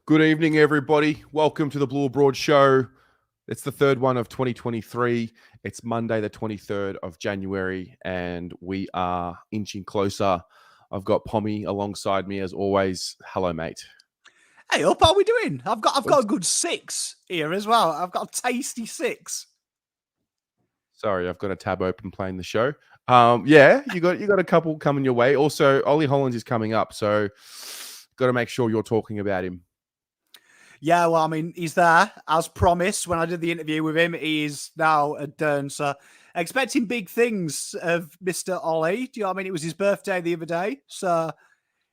Good evening, everybody. Welcome to the Blue Broad Show. It's the third one of 2023. It's Monday, the 23rd of January, and we are inching closer. I've got Pommy alongside me as always. Hello, mate. Hey, up, how are we doing? I've got a good 6 here as well. I've got a tasty 6. Sorry, I've got a tab open playing the show. Yeah, you got a couple coming your way. Also, Ollie Holands is coming up, so got to make sure you're talking about him. Yeah, well, I mean, he's there as promised. When I did the interview with him, he is now at Dern. So expecting big things of Mr. Ollie. Do you know what I mean? It was his birthday the other day. So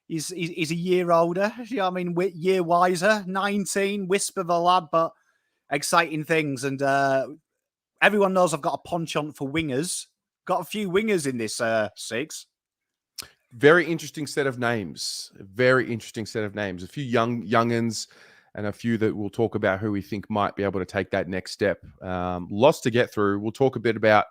he's a year older. Do you know what I mean? Year wiser, 19, wisp of a lad, but exciting things. And everyone knows I've got a penchant for wingers. Got a few wingers in this 6. Very interesting set of names. Very interesting set of names. A few youngins and a few that we'll talk about who we think might be able to take that next step. Lots to get through. We'll talk a bit about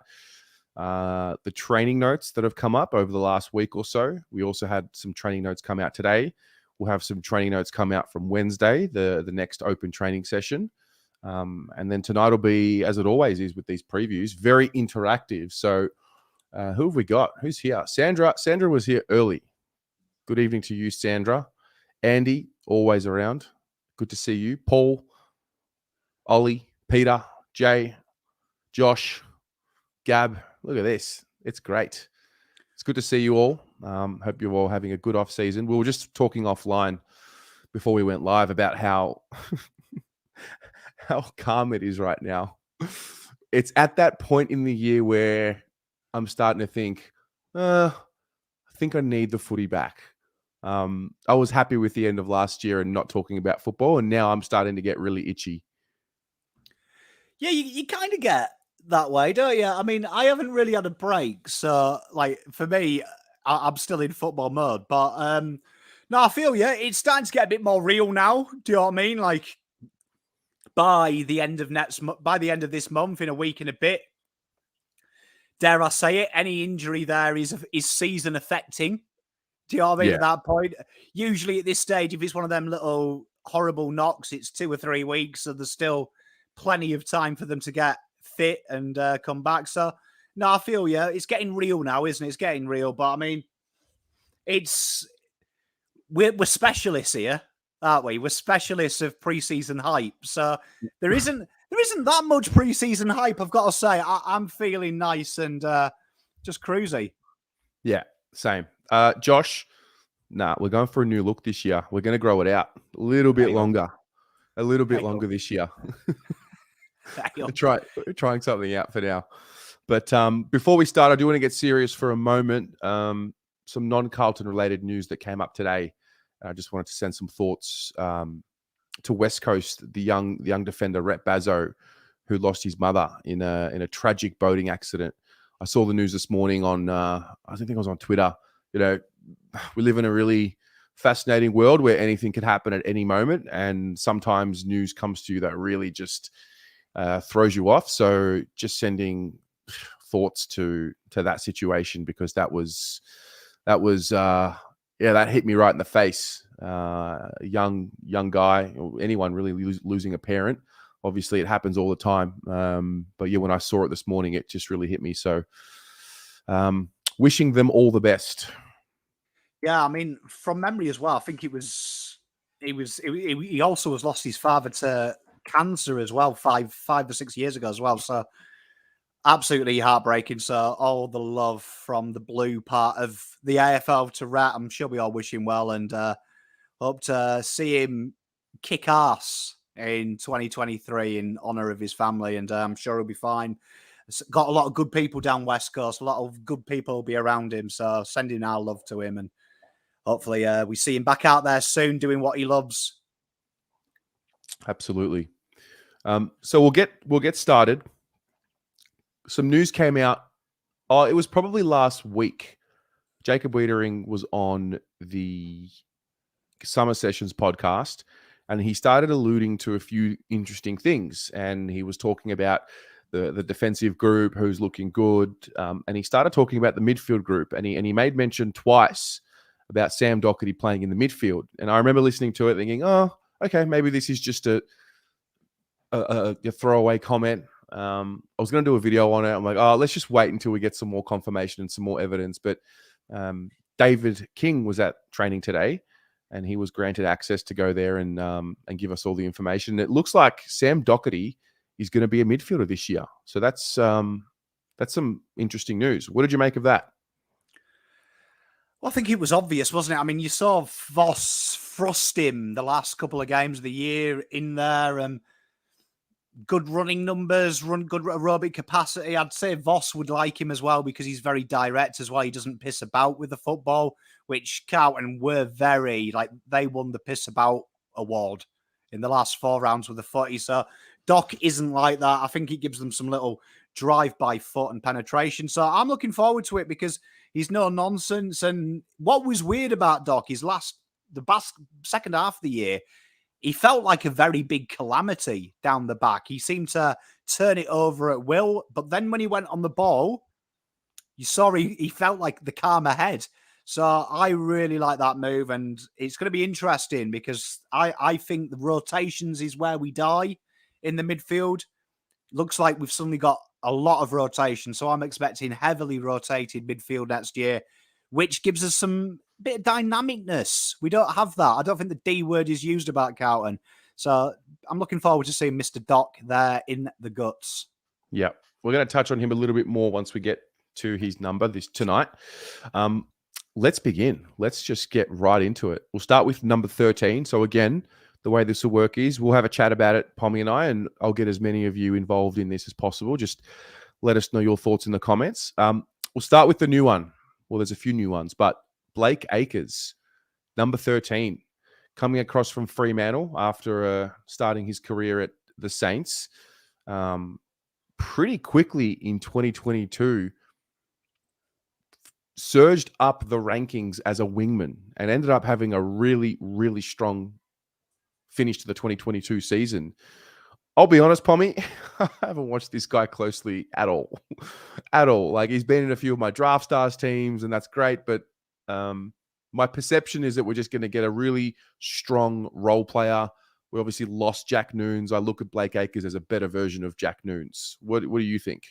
the training notes that have come up over the last week or so. We also had some training notes come out today. We'll have some training notes come out from Wednesday, the next open training session. And then tonight will be, as it always is with these previews, very interactive. So who have we got? Who's here? Sandra was here early. Good evening to you, Sandra. Andy, always around. Good to see you. Paul, Ollie, Peter, Jay, Josh, Gab. Look at this. It's great. It's good to see you all. Hope you're all having a good off season. We were just talking offline before we went live about how calm it is right now. It's at that point in the year where I'm starting to think, I think I need the footy back. I was happy with the end of last year and not talking about football, and now I'm starting to get really itchy. Yeah, you kind of get that way, don't you? I mean, I haven't really had a break, so like for me, I'm still in football mode. But no, I feel it's starting to get a bit more real now. Do you know what I mean? Like by the end of this month, in a week and a bit, dare I say it, any injury there is season affecting. Do you know what I mean? Yeah. At that point, usually at this stage, if it's one of them little horrible knocks, it's 2 or 3 weeks, so there's still plenty of time for them to get fit and come back. So, no, I feel it's getting real now, isn't it? It's getting real, but I mean, we're specialists here, aren't we? We're specialists of preseason hype. So there isn't that much preseason hype. I've got to say, I'm feeling nice and just cruisy. Yeah, same. Josh, we're going for a new look this year. We're going to grow it out a little bit longer. A little bit longer this year. Trying something out for now. But before we start, I do want to get serious for a moment. Some non-Carlton related news that came up today. I just wanted to send some thoughts to West Coast, the young defender, Rhett Bazzo, who lost his mother in a tragic boating accident. I saw the news this morning on, I think it was on Twitter. You know, we live in a really fascinating world where anything can happen at any moment. And sometimes news comes to you that really just throws you off. So just sending thoughts to that situation, because that hit me right in the face. Young guy, or anyone really losing a parent. Obviously, it happens all the time. But yeah, when I saw it this morning, it just really hit me. So wishing them all the best. Yeah, I mean, from memory as well, I think he also has lost his father to cancer as well, 5 or 6 years ago as well. So absolutely heartbreaking. So all the love from the blue part of the AFL to Rat. I'm sure we all wish him well, and hope to see him kick ass in 2023 in honour of his family, and I'm sure he'll be fine. It's got a lot of good people down West Coast. A lot of good people will be around him, so sending our love to him, and hopefully we see him back out there soon doing what he loves. Absolutely. So we'll get started. Some news came out. Oh, it was probably last week. Jacob Wiedering was on the Summer Sessions podcast, and he started alluding to a few interesting things. And he was talking about the defensive group, who's looking good. And he started talking about the midfield group, and he made mention twice about Sam Docherty playing in the midfield. And I remember listening to it thinking, oh, okay, maybe this is just a throwaway comment. I was going to do a video on it. I'm like, oh, let's just wait until we get some more confirmation and some more evidence. But David King was at training today, and he was granted access to go there and give us all the information. It looks like Sam Docherty is going to be a midfielder this year. So that's some interesting news. What did you make of that? Well, I think it was obvious, wasn't it? I mean, you saw Voss thrust him the last couple of games of the year in there. Good running numbers, good aerobic capacity. I'd say Voss would like him as well because he's very direct as well. He doesn't piss about with the football, which Carlton were they won the piss about award in the last 4 rounds with the footy. So Doc isn't like that. I think he gives them some little drive by foot and penetration. So I'm looking forward to it because he's no nonsense. And what was weird about Doc is the second half of the year, he felt like a very big calamity down the back. He seemed to turn it over at will. But then when he went on the ball, you saw he felt like the calmer head. So I really like that move. And it's going to be interesting because I think the rotations is where we die in the midfield. Looks like we've suddenly got a lot of rotation. So I'm expecting heavily rotated midfield next year, which gives us some bit of dynamicness. We don't have that. I don't think the D word is used about Carlton. So I'm looking forward to seeing Mr. Doc there in the guts. Yeah, we're going to touch on him a little bit more once we get to his number tonight. Let's begin. Let's just get right into it. We'll start with number 13. So again, the way this will work is we'll have a chat about it, Pommy and I, and I'll get as many of you involved in this as possible. Just let us know your thoughts in the comments. We'll start with the new one. Well, there's a few new ones, but Blake Acres, number 13, coming across from Fremantle after starting his career at the Saints. Pretty quickly in 2022, surged up the rankings as a wingman and ended up having a really, really strong finish to the 2022 season. I'll be honest, Pommy, I haven't watched this guy closely at all. At all. Like, he's been in a few of my Draft Stars teams, and that's great, but my perception is that we're just going to get a really strong role player. We obviously lost Jack Noons. I look at Blake Acres as a better version of Jack Noons. What do you think?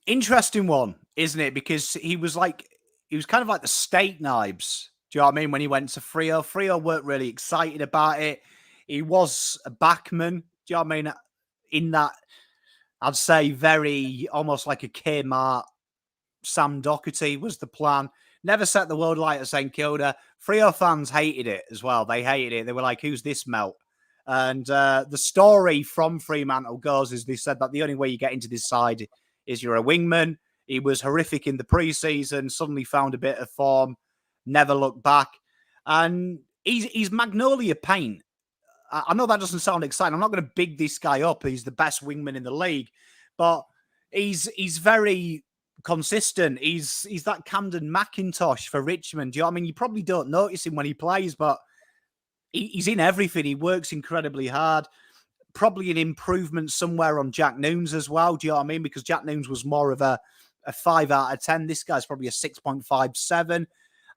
Interesting one, isn't it? Because he was kind of like the State Knives. Do you know what I mean? When he went to Freo, Freo weren't really excited about it. He was a backman. Do you know what I mean? In that, I'd say very almost like a Kmart. Sam Docherty was the plan. Never set the world light at St Kilda. Freo fans hated it as well. They hated it. They were like, who's this melt? And the story from Fremantle goes is they said that the only way you get into this side is you're a wingman. He was horrific in the preseason, suddenly found a bit of form, never looked back. And he's Magnolia paint. I know that doesn't sound exciting. I'm not going to big this guy up. He's the best wingman in the league. But he's very consistent. He's that Camden McIntosh for Richmond. Do you know what I mean? You probably don't notice him when he plays, but he's in everything. He works incredibly hard. Probably an improvement somewhere on Jack Noons as well. Do you know what I mean? Because Jack Noons was more of a 5 out of 10. This guy's probably a 6.57.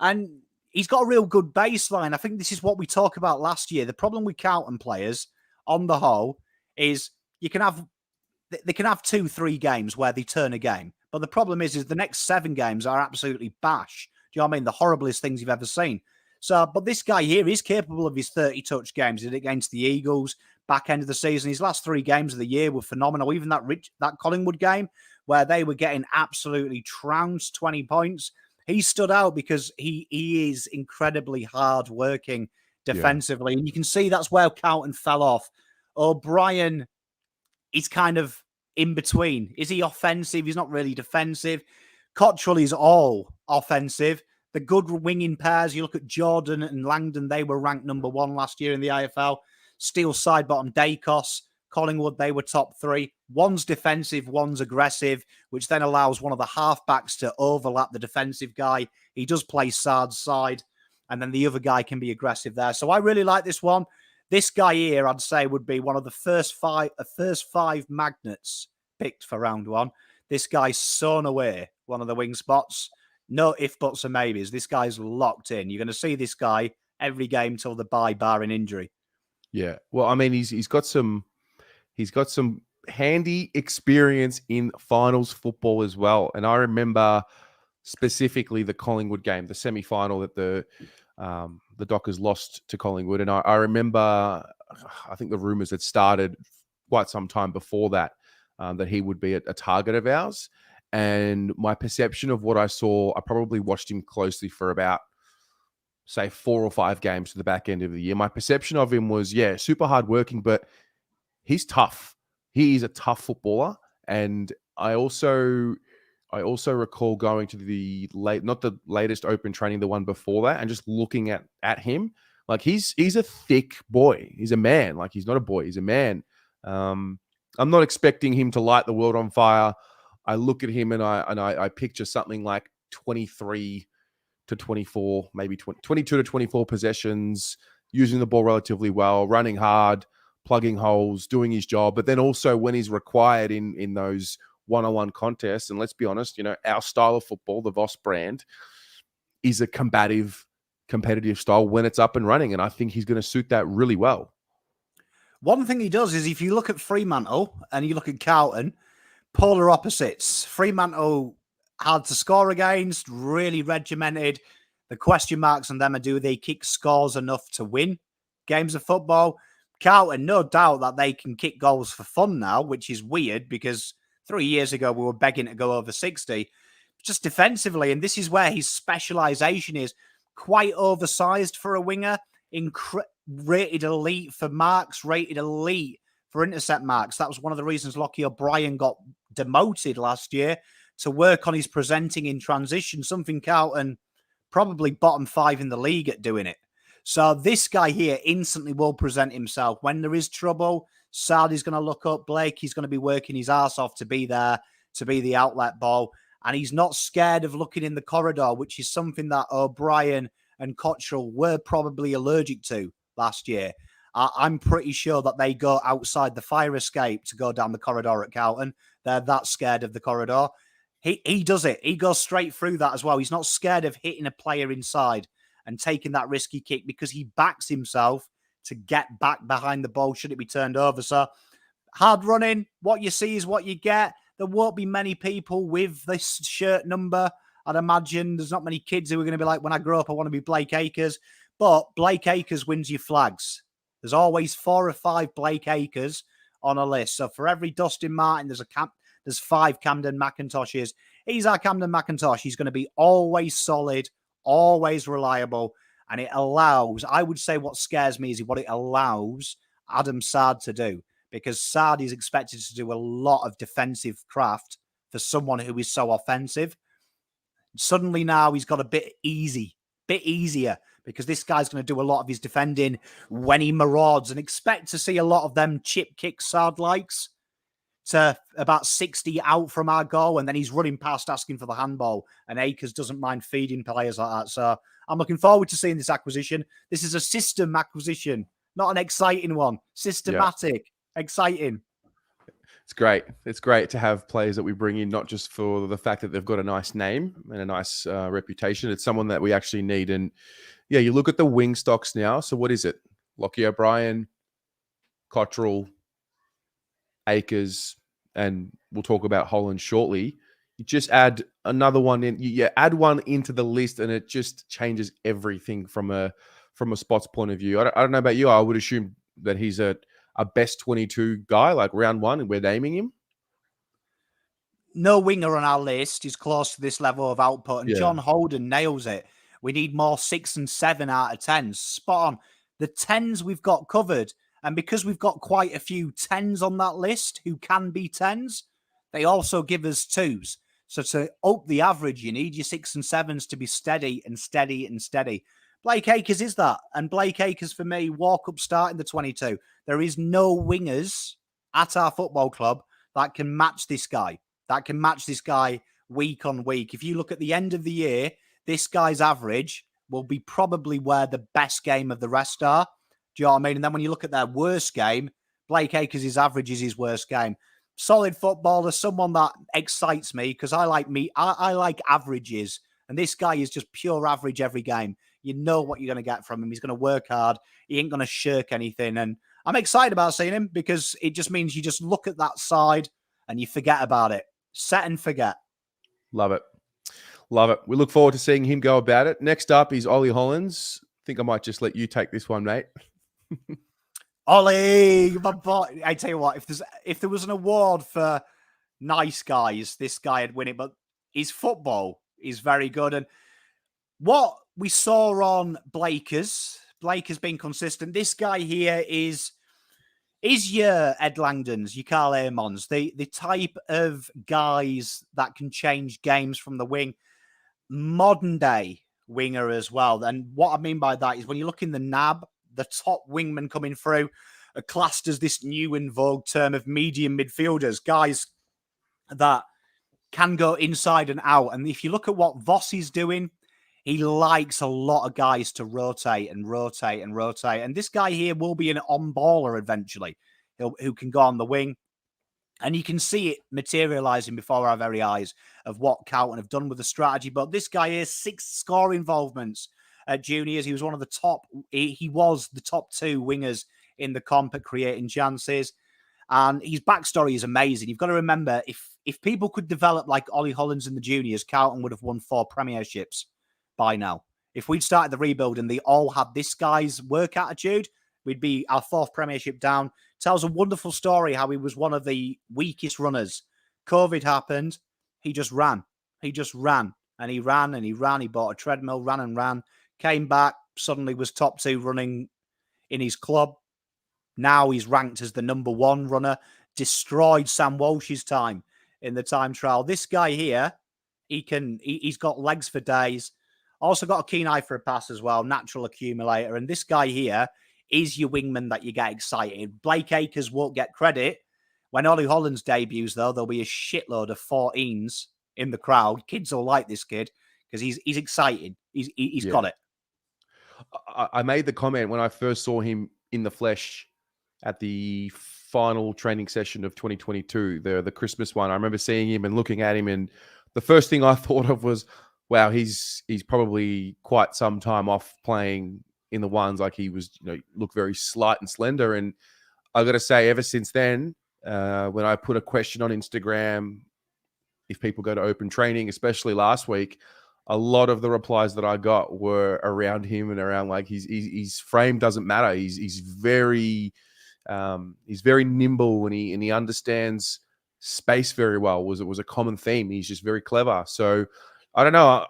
And he's got a real good baseline. I think this is what we talked about last year. The problem with Carlton players on the whole is they can have 2-3 games where they turn a game. But the problem is the next 7 games are absolutely bash. Do you know what I mean? The horriblest things you've ever seen. So, but this guy here is capable of his 30-touch games. He did it against the Eagles, back end of the season. His last 3 games of the year were phenomenal. Even that Collingwood game where they were getting absolutely trounced, 20 points. He stood out because he is incredibly hard-working defensively. Yeah. And you can see that's where Carlton fell off. O'Brien is kind of in between. Is he offensive? He's not really defensive. Cottrell is all offensive. The good winging pairs, you look at Jordan and Langdon, they were ranked number 1 last year in the IFL. Steele side bottom Dacos, Collingwood, they were top 3. One's defensive, one's aggressive, which then allows one of the halfbacks to overlap the defensive guy. He does play Sard's side, and then the other guy can be aggressive there. So I really like this one. This guy here, I'd say, would be one of the first five magnets picked for round 1. This guy's sewn away one of the wing spots. No if, buts, or maybes. This guy's locked in. You're going to see this guy every game till the bye, barring injury. Yeah. Well, I mean, he's got some handy experience in finals football as well. And I remember specifically the Collingwood game, the semi-final that the Dockers lost to Collingwood. And I remember, I think the rumors had started quite some time before that, that he would be a target of ours. And my perception of what I saw, I probably watched him closely for about, say, 4 or 5 games to the back end of the year. My perception of him was, yeah, super hardworking, but he's tough. He is a tough footballer. And I also recall going to not the latest open training, the one before that, and just looking at him. Like he's a thick boy. He's a man. Like he's not a boy. He's a man. I'm not expecting him to light the world on fire. I look at him and I picture something like 23 to 24, maybe 22 to 24 possessions, using the ball relatively well, running hard, plugging holes, doing his job. But then also when he's required in those one-on-one contests, and let's be honest, our style of football, the Voss brand, is a competitive style when it's up and running. And I think he's going to suit that really well. One thing he does is if you look at Fremantle and you look at Carlton, polar opposites. Fremantle hard to score against, really regimented. The question marks on them are, do they kick scores enough to win games of football? Carlton, no doubt that they can kick goals for fun now, which is weird because 3 years ago we were begging to go over 60. Just defensively, and this is where his specialisation is, quite oversized for a winger, rated elite for marks, rated elite for intercept marks. That was one of the reasons Lockie O'Brien got demoted last year, to work on his presenting in transition, something Carlton probably bottom 5 in the league at doing it. So this guy here instantly will present himself. When there is trouble, Sardi's going to look up. Blake, he's going to be working his ass off to be there, to be the outlet ball. And he's not scared of looking in the corridor, which is something that O'Brien and Cottrell were probably allergic to last year. I'm pretty sure that they go outside the fire escape to go down the corridor at Carlton. They're that scared of the corridor. He does it. He goes straight through that as well. He's not scared of hitting a player inside and taking that risky kick because he backs himself to get back behind the ball should it be turned over. So hard running, what you see is what you get. There won't be many people with this shirt number. I'd imagine there's not many kids who are going to be like, when I grow up, I want to be Blake Acres. But Blake Acres wins you flags. There's always 4 or 5 Blake Acres on a list. So for every Dustin Martin, there's 5 Camden McIntoshes. He's our Camden McIntosh. He's going to be always solid, always reliable. And it allows, I would say what scares me is what it allows Adam Saad to do. Because Saad is expected to do a lot of defensive craft for someone who is so offensive. Suddenly now he's got a bit easier, because this guy's going to do a lot of his defending when he marauds, and expect to see a lot of them chip kick Saad likes to about 60 out from our goal, and then he's running past asking for the handball, and Akers doesn't mind feeding players like that. So I'm looking forward to seeing this acquisition. This is a system acquisition, not an exciting one. Systematic, exciting. It's great. It's great to have players that we bring in, not just for the fact that they've got a nice name and a nice reputation. It's someone that we actually need. And yeah, you look at the wing stocks now. So what is it? Lockie O'Brien, Cottrell, Akers, and we'll talk about Holands shortly. You just add another one in. You add one into the list, and it just changes everything from a spots point of view. I don't know about you. I would assume that he's a best 22 guy, like round 1, and we're naming him. No winger on our list is close to this level of output, and John Holden nails it. We need more 6 and 7 out of 10s. Spot on. The 10s we've got covered. And because we've got quite a few 10s on that list who can be 10s, they also give us 2s. So to up the average, you need your 6 and 7s to be steady and steady and steady. Blake Acres is that. And Blake Acres, for me, walk up start in the 22. There is no wingers at our football club that can match this guy. That can match this guy week on week. If you look at the end of the year, this guy's average will be probably where the best game of the rest are. Do you know what I mean? And then when you look at their worst game, Blake Acres' average is his worst game. Solid footballer, someone that excites me because I like averages. And this guy is just pure average every game. You know what you're going to get from him. He's going to work hard. He ain't going to shirk anything. And I'm excited about seeing him because it just means you just look at that side and you forget about it. Set and forget. Love it. Love it. We look forward to seeing him go about it. Next up is Ollie Holands. I think I might just let you take this one, mate. Ollie, my boy. I tell you what, if there was an award for nice guys, this guy would win it. But his football is very good. And what we saw on Blake has been consistent. This guy here is your Ed Langdons, your Carl Amons, the type of guys that can change games from the wing. Modern day winger as well. And what I mean by that is when you look in the NAB, the top wingmen coming through are classed as this new in vogue term of medium midfielders, guys that can go inside and out. And if you look at what Voss is doing, he likes a lot of guys to rotate and rotate and rotate. And this guy here will be an on-baller eventually, who can go on the wing. And you can see it materialising before our very eyes of what Carlton have done with the strategy. But this guy here, 6 score involvements at juniors. He was one of the top. He was the top 2 wingers in the comp at creating chances. And his backstory is amazing. You've got to remember, if people could develop like Ollie Holands in the juniors, Carlton would have won 4 premierships by now. If we'd started the rebuild and they all had this guy's work attitude, we'd be our 4th premiership down. Tells a wonderful story how he was one of the weakest runners. COVID happened. He just ran. He just ran. And he ran and he ran. He bought a treadmill, ran and ran. Came back, suddenly was top 2 running in his club. Now he's ranked as the number 1 runner. Destroyed Sam Walsh's time in the time trial. This guy here, he's got legs for days. Also got a keen eye for a pass as well. Natural accumulator. And this guy here is your wingman that you get excited. Blake Acres won't get credit. When Ollie Holands debuts, though, there'll be a shitload of 14s in the crowd. Kids will like this kid because he's exciting. He's got it. I made the comment when I first saw him in the flesh at the final training session of 2022, the Christmas one. I remember seeing him and looking at him, and the first thing I thought of was, wow, he's probably quite some time off playing in the ones. Like he was, looked very slight and slender. And I got to say, ever since then, when I put a question on Instagram, if people go to open training, especially last week, a lot of the replies that I got were around him and around like his frame doesn't matter. He's very nimble and he understands space very well. It was a common theme. He's just very clever. So I don't know.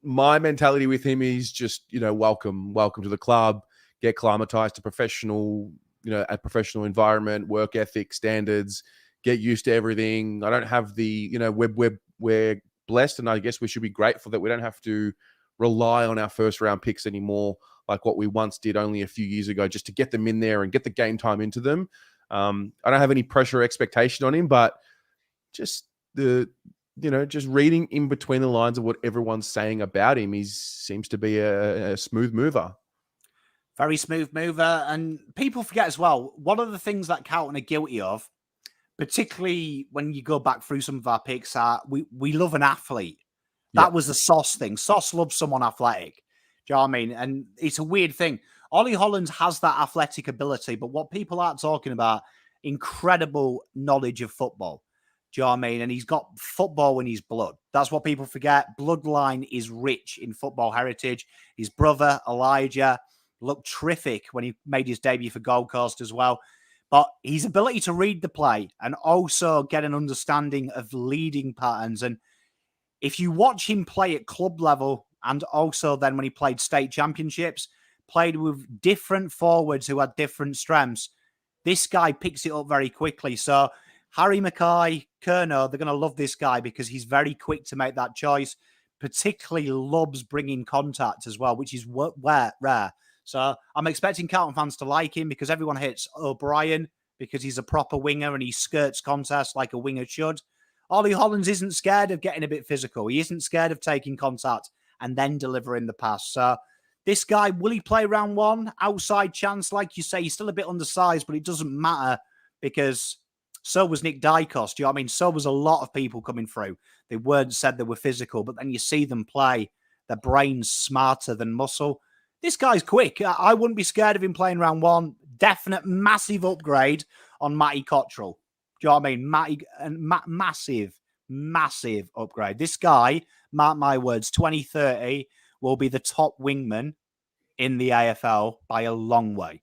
My mentality with him is just, welcome to the club, get acclimatized to professional, a professional environment, work ethic, standards, get used to everything. I don't have the, we're blessed, and I guess we should be grateful that we don't have to rely on our first round picks anymore, like what we once did only a few years ago, just to get them in there and get the game time into them. I don't have any pressure or expectation on him, but just just reading in between the lines of what everyone's saying about him, he seems to be a smooth mover. Very smooth mover. And people forget as well, one of the things that Carlton are guilty of, particularly when you go back through some of our picks, are we love an athlete. That was the Sauce thing. Sauce loves someone athletic. Do you know what I mean? And it's a weird thing. Ollie Holands has that athletic ability, but what people aren't talking about, incredible knowledge of football. Do you know what I mean? And he's got football in his blood. That's what people forget. Bloodline is rich in football heritage. His brother, Elijah, looked terrific when he made his debut for Gold Coast as well. But his ability to read the play and also get an understanding of leading patterns. And if you watch him play at club level and also then when he played state championships, played with different forwards who had different strengths, this guy picks it up very quickly. So Harry Mackay, Kerno, they're going to love this guy because he's very quick to make that choice, particularly loves bringing contact as well, which is rare. So I'm expecting Carlton fans to like him because everyone hates O'Brien because he's a proper winger and he skirts contests like a winger should. Ollie Holands isn't scared of getting a bit physical. He isn't scared of taking contact and then delivering the pass. So this guy, will he play round 1? Outside chance, like you say, he's still a bit undersized, but it doesn't matter because so was Nick Dykos. Do you know what I mean? So was a lot of people coming through. They weren't said they were physical, but then you see them play their brain's smarter than muscle. This guy's quick. I wouldn't be scared of him playing round one. Definite massive upgrade on Matty Cottrell. Do you know what I mean? Massive upgrade. This guy, mark my words, 2030 will be the top wingman in the AFL by a long way.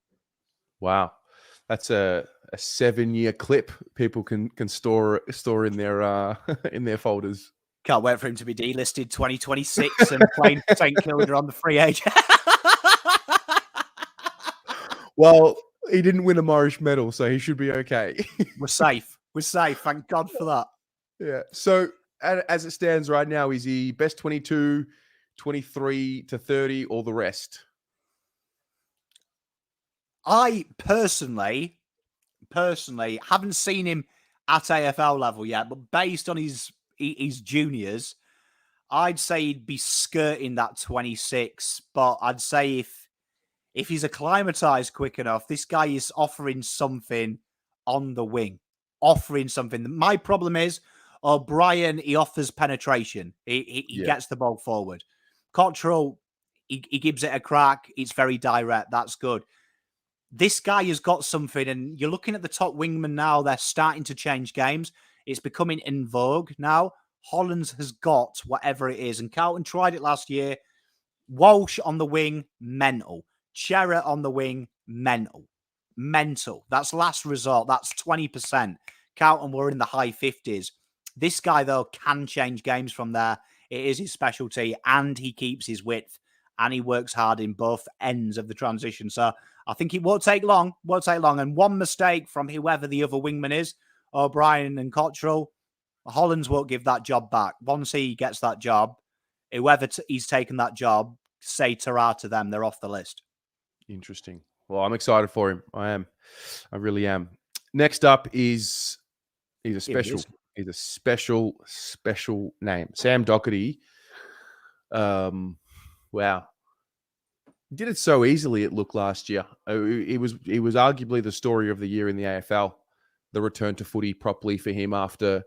Wow. That's a 7-year clip people can store in their in their folders. Can't wait for him to be delisted 2026 and playing for St Kilda on the free agent. Well, he didn't win a Morris medal, so he should be okay. We're safe. We're safe. Thank God for that. Yeah. So as it stands right now, is he best 22, 23 to 30, or the rest? I personally haven't seen him at AFL level yet, but based on his juniors, I'd say he'd be skirting that 26. But I'd say if he's acclimatized quick enough, this guy is offering something on the wing. Offering something. My problem is O'Brien, he offers penetration. He gets the ball forward. Cottrell, he gives it a crack. It's very direct. That's good. This guy has got something, and you're looking at the top wingmen now. They're starting to change games. It's becoming in vogue now. Holands has got whatever it is, and Carlton tried it last year. Walsh on the wing, mental. Cherrett on the wing, mental. That's last resort. That's 20%. Carlton were in the high 50s. This guy, though, can change games from there. It is his specialty, and he keeps his width, and he works hard in both ends of the transition. So I think it won't take long. And one mistake from whoever the other wingman is, O'Brien and Cottrell, Holands won't give that job back. Once he gets that job, whoever he's taken that job, say ta-ra to them. They're off the list. Interesting. Well, I'm excited for him. I am. I really am. Next up is he's a special name. Sam Docherty. Wow. Did it so easily, it looked last year. It was arguably the story of the year in the AFL. The return to footy properly for him after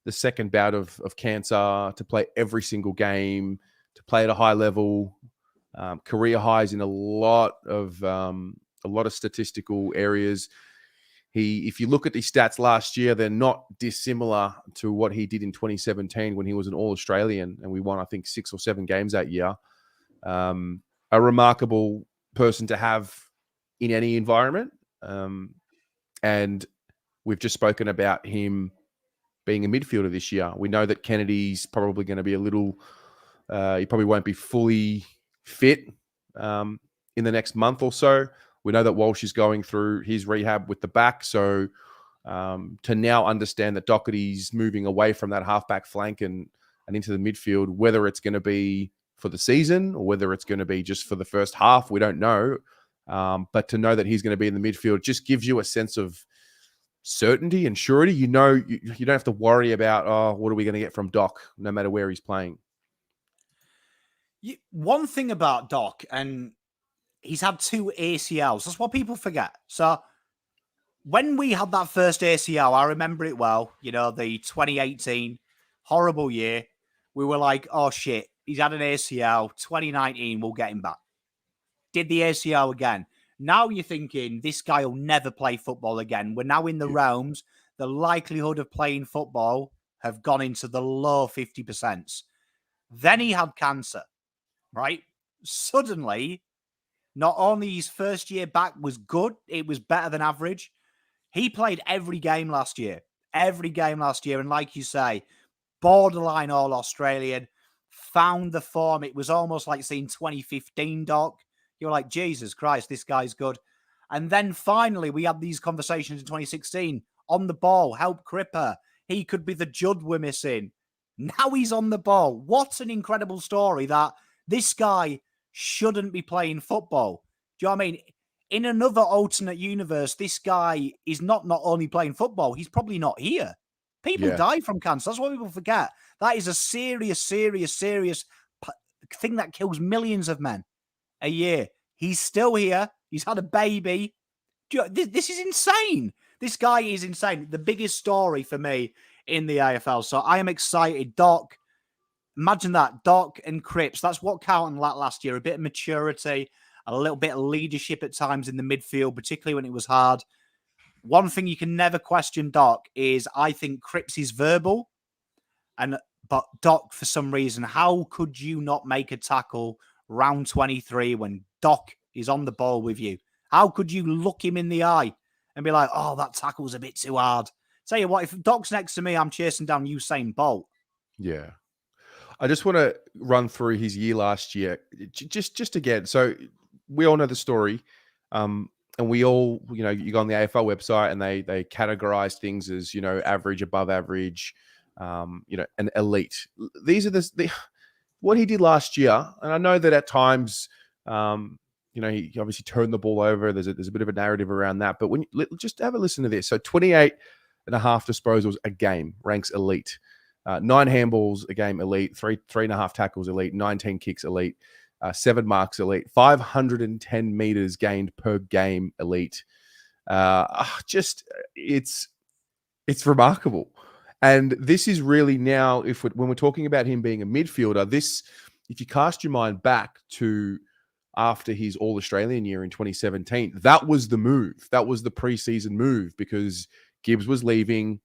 the second bout of cancer, to play every single game, to play at a high level, career highs in a lot of statistical areas. If you look at these stats last year, they're not dissimilar to what he did in 2017 when he was an All-Australian, and we won, I think, 6 or 7 games that year. A remarkable person to have in any environment. And we've just spoken about him being a midfielder this year. We know that Kennedy's probably going to be he probably won't be fully fit in the next month or so. We know that Walsh is going through his rehab with the back. So to now understand that Docherty's moving away from that halfback flank and into the midfield, whether it's going to be for the season or whether it's going to be just for the first half, we don't know. But to know that he's going to be in the midfield just gives you a sense of certainty and surety. You know, you don't have to worry about, what are we going to get from Doc, no matter where he's playing. One thing about Doc, and he's had 2 ACLs. That's what people forget. So when we had that first ACL, I remember it well, the 2018 horrible year. We were like, oh shit, he's had an ACL. 2019, we'll get him back. Did the ACL again. Now you're thinking this guy will never play football again. We're now in the realms. The likelihood of playing football have gone into the low 50%. Then he had cancer, right? Suddenly, not only his first year back was good, it was better than average. He played every game last year. And like you say, borderline All-Australian, found the form. It was almost like seeing 2015 Doc. You're like, Jesus Christ, this guy's good. And then finally, we had these conversations in 2016. On the ball, help Cripper. He could be the Judd we're missing. Now he's on the ball. What an incredible story that this guy shouldn't be playing football. Do you know what I mean? In another alternate universe, this guy is not only playing football, he's probably not here. People die from cancer. That's what people forget. That is a serious thing that kills millions of men a year. He's still here. He's had a baby. This is insane. This guy is insane. The biggest story for me in the AFL. So I am excited. Doc, imagine that, Doc and Cripps. That's what Carlton lacked last year. A bit of maturity, a little bit of leadership at times in the midfield, particularly when it was hard. One thing you can never question Doc is I think Cripps is verbal. But Doc, for some reason, how could you not make a tackle round 23 when Doc is on the ball with you? How could you look him in the eye and be like, oh, that tackle's a bit too hard? Tell you what, if Doc's next to me, I'm chasing down Usain Bolt. Yeah. I just want to run through his year last year, just again. So we all know the story, and we all, you go on the AFL website and they categorize things as average, above average, an elite. These are what he did last year, and I know that at times, he obviously turned the ball over. There's a bit of a narrative around that, but just have a listen to this. So 28 and a half disposals a game ranks elite. 9 handballs a game elite, 3.5 tackles elite, 19 kicks elite, 7 marks elite, 510 meters gained per game elite. It's remarkable. And this is really now, when we're talking about him being a midfielder, if you cast your mind back to after his All-Australian year in 2017, that was the move. That was the preseason move because Gibbs was leaving.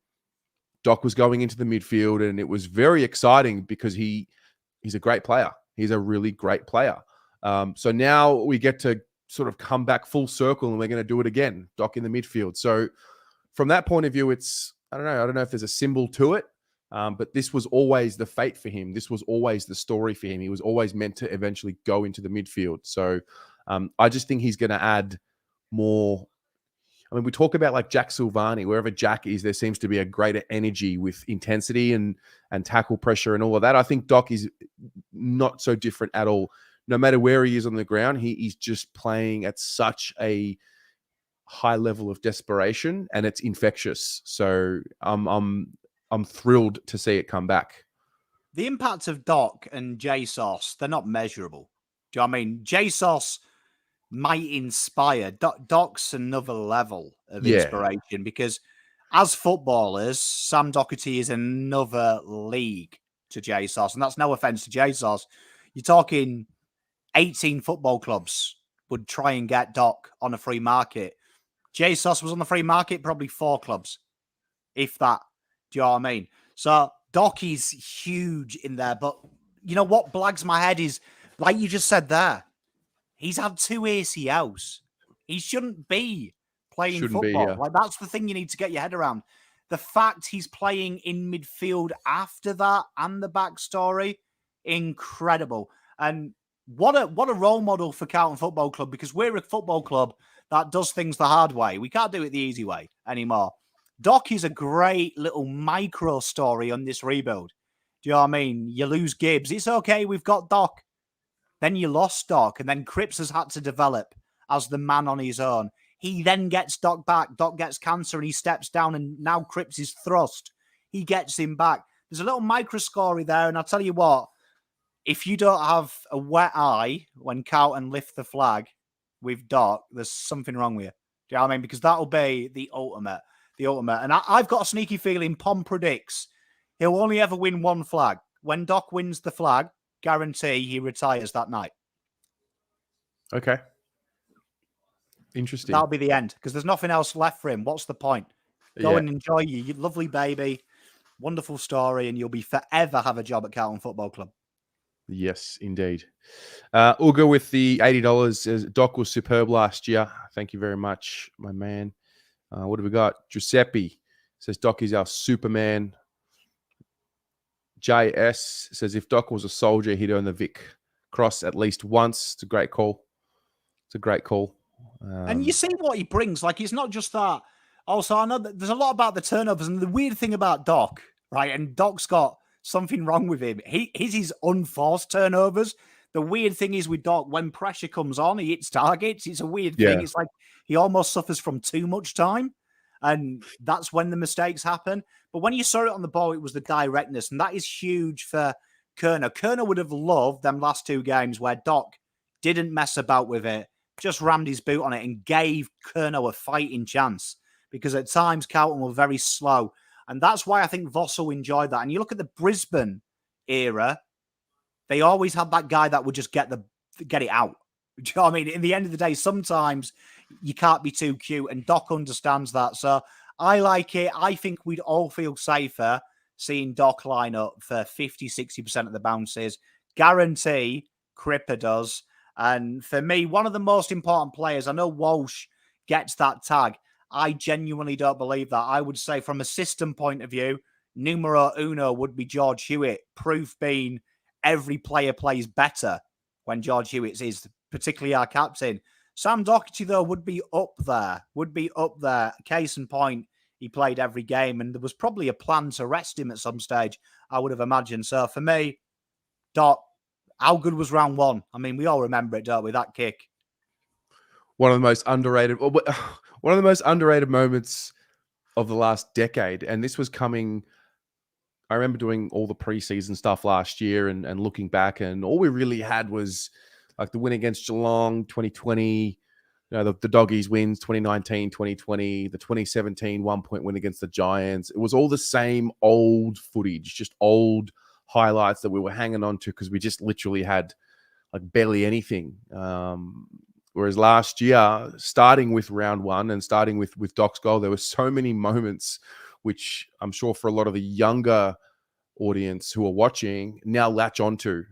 Doc was going into the midfield, and it was very exciting because he's a great player. He's a really great player. So now we get to sort of come back full circle, and we're going to do it again, Doc in the midfield. So from that point of view, I don't know if there's a symbol to it, but this was always the fate for him. This was always the story for him. He was always meant to eventually go into the midfield. So I just think he's going to add more. I mean, we talk about like Jack Silvani. Wherever Jack is, there seems to be a greater energy with intensity and tackle pressure and all of that. I think Doc is not so different at all. No matter where he is on the ground, he's just playing at such a high level of desperation, and it's infectious. So I'm thrilled to see it come back. The impact of Doc and J-Sauce, they're not measurable. Do you know what I mean? J-Sauce might inspire. Doc's another level of inspiration because as footballers, Sam Docherty is another league to J-Sauce. And that's no offense to J-Sauce. You're talking 18 football clubs would try and get Doc on a free market. J-Sauce was on the free market, probably 4 clubs, if that. Do you know what I mean? So Doc is huge in there. But you know what blags my head is, like you just said there, he's had 2 ACLs. He shouldn't be playing football. Like, that's the thing you need to get your head around. The fact he's playing in midfield after that and the backstory, incredible. And what a role model for Carlton Football Club, because we're a football club that does things the hard way. We can't do it the easy way anymore. Doc is a great little micro story on this rebuild. Do you know what I mean? You lose Gibbs. It's okay. We've got Doc. Then you lost Doc, and then Cripps has had to develop as the man on his own. He then gets Doc back. Doc gets cancer, and he steps down, and now Cripps is thrust. He gets him back. There's a little micro-story there, and I'll tell you what, if you don't have a wet eye when Carlton lift the flag with Doc, there's something wrong with you. Do you know what I mean? Because that'll be the ultimate. The ultimate. And I've got a sneaky feeling Pom predicts he'll only ever win 1 flag. When Doc wins the flag, guarantee he retires that night. Okay. Interesting. That'll be the end, because there's nothing else left for him. What's the point? Go and enjoy your lovely baby. Wonderful story, and you'll be forever have a job at Carlton Football Club. Yes, indeed. Uga with the $80. Doc was superb last year. Thank you very much, my man. What have we got? Giuseppe says Doc is our Superman. JS says if Doc was a soldier, he'd earn the Vic Cross at least once. It's a great call. It's a great call. And you see what he brings. Like, it's not just that. Also, I know that there's a lot about the turnovers, and the weird thing about Doc, right? And Doc's got something wrong with him. His unforced turnovers. The weird thing is with Doc, when pressure comes on, he hits targets. It's a weird thing. It's like he almost suffers from too much time. And that's when the mistakes happen. But when you saw it on the ball, it was the directness. And that is huge for Kerner. Kerner would have loved them last 2 games where Doc didn't mess about with it, just rammed his boot on it and gave Kerner a fighting chance. Because at times, Carlton were very slow. And that's why I think Vossel enjoyed that. And you look at the Brisbane era, they always had that guy that would just get it out. Do you know what I mean? In the end of the day, sometimes you can't be too cute, and Doc understands that. So I like it. I think we'd all feel safer seeing Doc line up for 50, 60% of the bounces. Guarantee Cripper does. And for me, one of the most important players, I know Walsh gets that tag. I genuinely don't believe that. I would say from a system point of view, numero uno would be George Hewitt. Proof being every player plays better when George Hewitt is, particularly our captain. Sam Docherty, though, would be up there. Case in point, he played every game, and there was probably a plan to rest him at some stage, I would have imagined. So for me, Doc, how good was round one? I mean, we all remember it, don't we? That kick. One of the most underrated moments of the last decade. And this was coming, I remember doing all the preseason stuff last year and looking back, and all we really had was like the win against Geelong 2020, the Doggies wins 2019, 2020, the 2017 1-point win against the Giants. It was all the same old footage, just old highlights that we were hanging on to because we just literally had like barely anything. Whereas last year, starting with round one and starting with Doc's goal, there were so many moments which I'm sure for a lot of the younger audience who are watching now latch onto.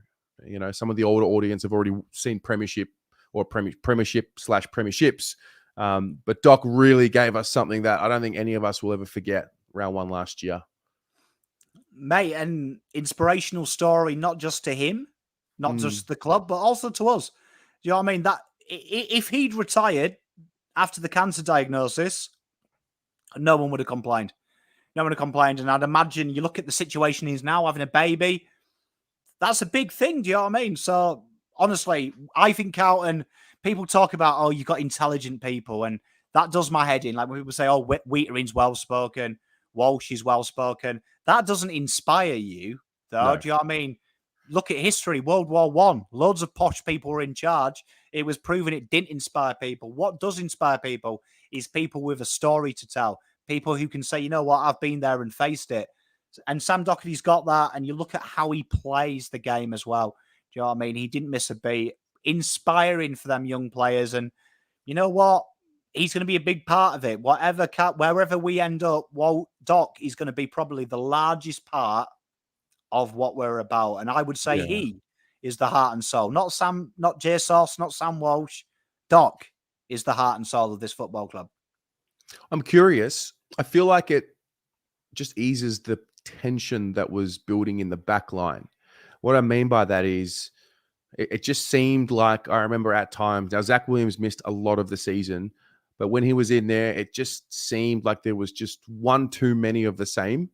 Some of the older audience have already seen premiership or premierships. But Doc really gave us something that I don't think any of us will ever forget round one last year. Mate, an inspirational story, not just to him, not just the club, but also to us. Do you know what I mean? That if he'd retired after the cancer diagnosis, no one would have complained. No one would have complained. And I'd imagine you look at the situation he's now, having a baby. That's a big thing. Do you know what I mean? So honestly, I think Carlton, people talk about, oh, you've got intelligent people. And that does my head in. Like when people say, oh, Wheatering's well-spoken, Walsh is well-spoken. That doesn't inspire you, though. No. Do you know what I mean? Look at history. World War I. Loads of posh people were in charge. It was proven it didn't inspire people. What does inspire people is people with a story to tell. People who can say, you know what, I've been there and faced it. And Sam Docherty's got that. And you look at how he plays the game as well. Do you know what I mean? He didn't miss a beat. Inspiring for them young players. And you know what? He's going to be a big part of it. Wherever we end up, Doc is going to be probably the largest part of what we're about. And I would say he is the heart and soul. Not Sam, not J Sauce, not Sam Walsh. Doc is the heart and soul of this football club. I'm curious. I feel like it just eases the tension that was building in the back line. What I mean by that is it just seemed like, I remember at times, now Zach Williams missed a lot of the season, but when he was in there, it just seemed like there was just one too many of the same.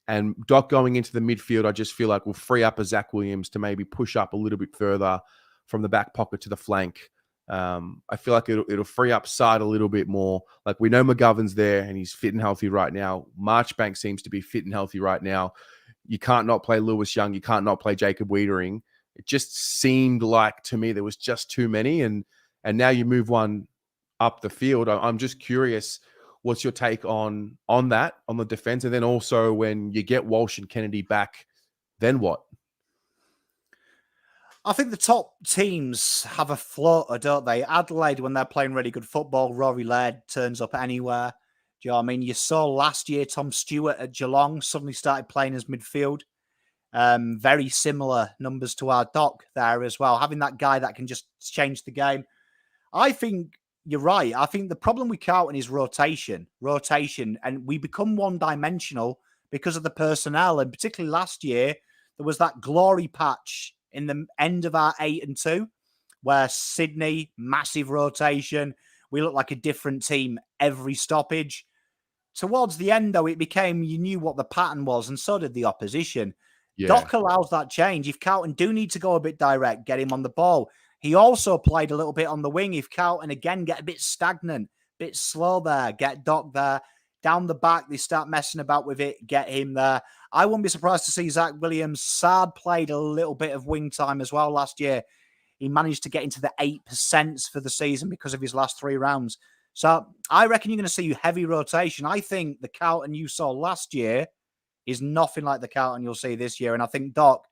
And Doc going into the midfield, I just feel like will free up a Zach Williams to maybe push up a little bit further from the back pocket to the flank. I feel like it'll free up side a little bit more. Like we know McGovern's there and he's fit and healthy right now. Marchbank seems to be fit and healthy right now. You can't not play Lewis Young. You can't not play Jacob Wiedering. It just seemed like to me there was just too many. And now you move one up the field. I'm just curious, what's your take on that, on the defense? And then also when you get Walsh and Kennedy back, then what? I think the top teams have a floater, don't they? Adelaide, when they're playing really good football, Rory Laird turns up anywhere. Do you know what I mean? You saw last year Tom Stewart at Geelong suddenly started playing as midfield. Very similar numbers to our Doc there as well. Having that guy that can just change the game. I think you're right. I think the problem with Carlton is rotation, and we become one-dimensional because of the personnel. And particularly last year, there was that glory patch in the end of our 8-2, where Sydney, massive rotation. We looked like a different team every stoppage. Towards the end, though, it became, you knew what the pattern was, and so did the opposition. Yeah. Doc allows that change. If Carlton do need to go a bit direct, get him on the ball. He also played a little bit on the wing. If Carlton, again, get a bit stagnant, a bit slow there, get Doc there. Down the back, they start messing about with it, get him there. I wouldn't be surprised to see Zach Williams. Saad played a little bit of wing time as well last year. He managed to get into the 8% for the season because of his last 3 rounds. So I reckon you're going to see heavy rotation. I think the Carlton you saw last year is nothing like the Carlton you'll see this year. And I think Doc,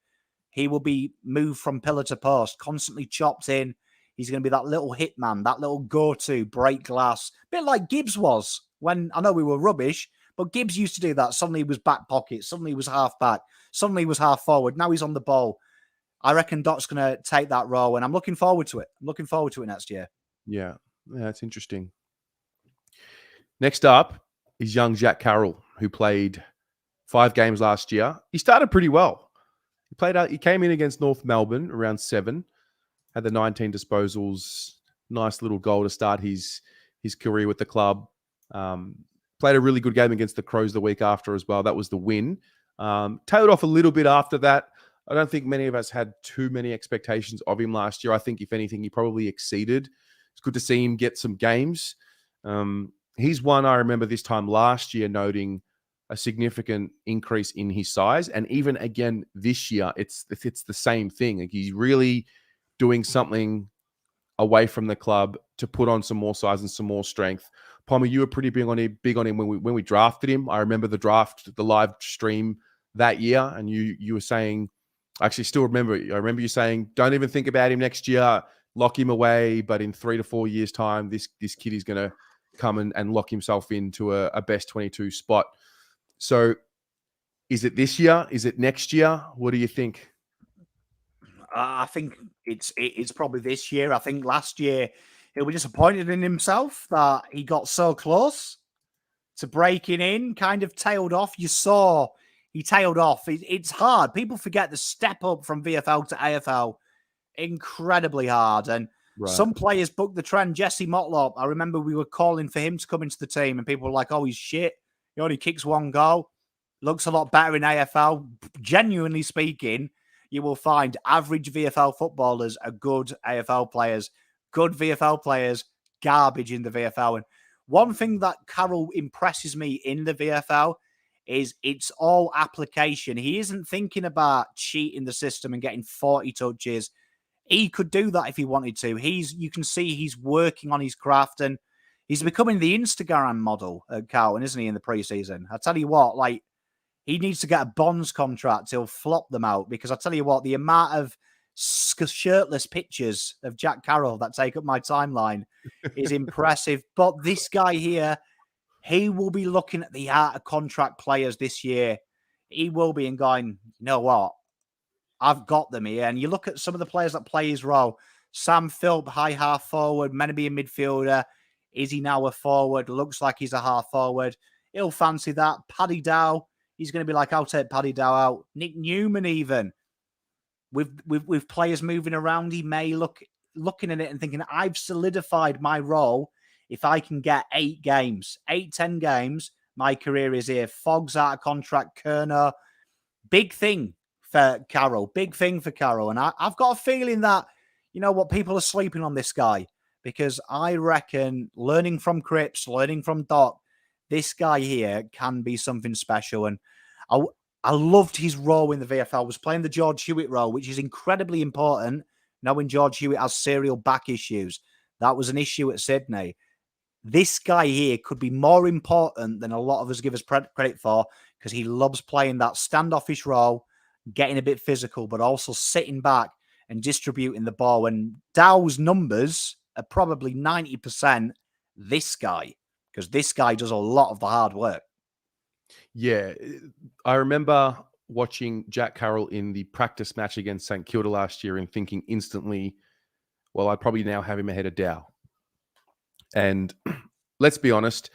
he will be moved from pillar to post, constantly chopped in. He's going to be that little hitman, that little go-to, break glass. A bit like Gibbs was when, I know we were rubbish, but Gibbs used to do that. Suddenly he was back pocket. Suddenly he was half back. Suddenly he was half forward. Now he's on the ball. I reckon Doc's going to take that role, and I'm looking forward to it. I'm looking forward to it next year. Yeah, that's interesting. Next up is young Jack Carroll, who played 5 games last year. He started pretty well. He came in against North Melbourne around 7, had the 19 disposals, nice little goal to start his career with the club. Played a really good game against the Crows the week after as well. That was the win. Tailed off a little bit after that. I don't think many of us had too many expectations of him last year. I think, if anything, he probably exceeded. It's good to see him get some games. He's one I remember this time last year noting a significant increase in his size. And even again this year, it's the same thing. Like, he's really doing something away from the club to put on some more size and some more strength. Palmer, you were pretty big on him when we drafted him. I remember the live stream that year, and you were saying, I actually still remember it. I remember you saying, don't even think about him next year, lock him away. But in 3 to 4 years' time, this kid is going to come and lock himself into a best 22 spot. So is it this year? Is it next year? What do you think? I think it's probably this year. I think last year he'll be disappointed in himself that he got so close to breaking in, kind of tailed off. You saw he tailed off. It's hard. People forget the step up from VFL to AFL. Incredibly hard. And some players booked the trend. Jesse Motlop, I remember we were calling for him to come into the team, and people were like, oh, he's shit. He only kicks 1 goal. Looks a lot better in AFL. Genuinely speaking, you will find average VFL footballers are good AFL players. Good VFL players, garbage in the VFL. And one thing that Carroll impresses me in the VFL is it's all application. He isn't thinking about cheating the system and getting 40 touches. He could do that if he wanted to. You can see he's working on his craft, and he's becoming the Instagram model at Carroll, isn't he, in the preseason? I tell you what, like, he needs to get a Bonds contract. He'll flop them out, because I tell you what, the amount of shirtless pictures of Jack Carroll that take up my timeline is impressive. But this guy here, he will be looking at the out of contract players this year. He will be and going, you know what? I've got them here. And you look at some of the players that play his role. Sam Philp, high half forward, meant to be a midfielder. Is he now a forward? Looks like he's a half forward. He'll fancy that. Paddy Dow, he's going to be like, I'll take Paddy Dow out. Nick Newman, even. With players moving around, he may looking at it and thinking, I've solidified my role. If I can get 8 games, 10 games, my career is here. Fogg's out of contract, Kerner. Big thing for Carroll. Big thing for Carroll. And I've got a feeling that, you know what, people are sleeping on this guy, because I reckon learning from Cripps, learning from Doc, this guy here can be something special. And I loved his role in the VFL, was playing the George Hewitt role, which is incredibly important, knowing George Hewitt has serial back issues. That was an issue at Sydney. This guy here could be more important than a lot of us give us credit for, because he loves playing that standoffish role, getting a bit physical, but also sitting back and distributing the ball. And Dow's numbers are probably 90% this guy, because this guy does a lot of the hard work. Yeah, I remember watching Jack Carroll in the practice match against St Kilda last year and thinking instantly, well, I'd probably now have him ahead of Dow. And let's be honest,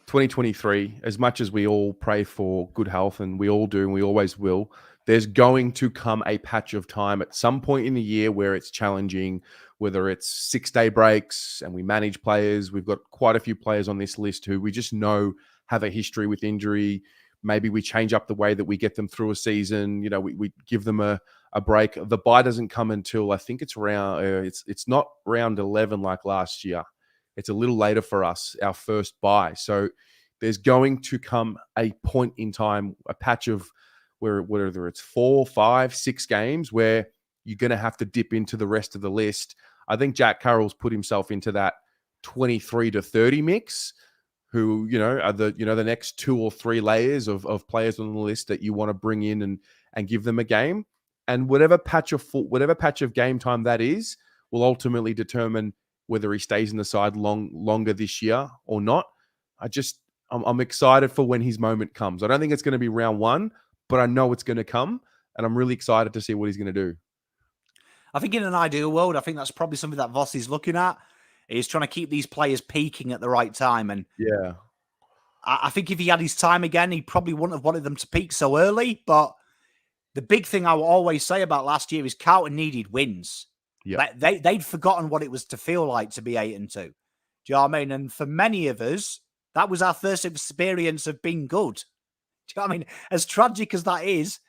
2023, as much as we all pray for good health, and we all do, and we always will, there's going to come a patch of time at some point in the year where it's challenging, whether it's 6-day breaks and we manage players. We've got quite a few players on this list who we just know have a history with injury. Maybe we change up the way that we get them through a season. You know, we give them a break. The bye doesn't come until, I think it's around, it's not round 11 like last year. It's a little later for us, our first bye. So there's going to come a point in time, a patch of whether it's 4, 5, 6 games where you're going to have to dip into the rest of the list. I think Jack Carroll's put himself into that 23 to 30 mix, who, you know, are the next 2 or 3 layers of players on the list that you want to bring in and give them a game. And whatever patch of game time that is will ultimately determine whether he stays in the side longer this year or not. I'm excited for when his moment comes. I don't think it's going to be round one, but I know it's going to come, and I'm really excited to see what he's going to do. I think in an ideal world, I think that's probably something that Voss is looking at. He's trying to keep these players peaking at the right time. And yeah, I think if he had his time again, he probably wouldn't have wanted them to peak so early. But the big thing I will always say about last year is Carlton needed wins. yeah, They'd forgotten what it was to feel like to be 8-2. Do you know what I mean? And for many of us, that was our first experience of being good. Do you know what I mean? As tragic as that is,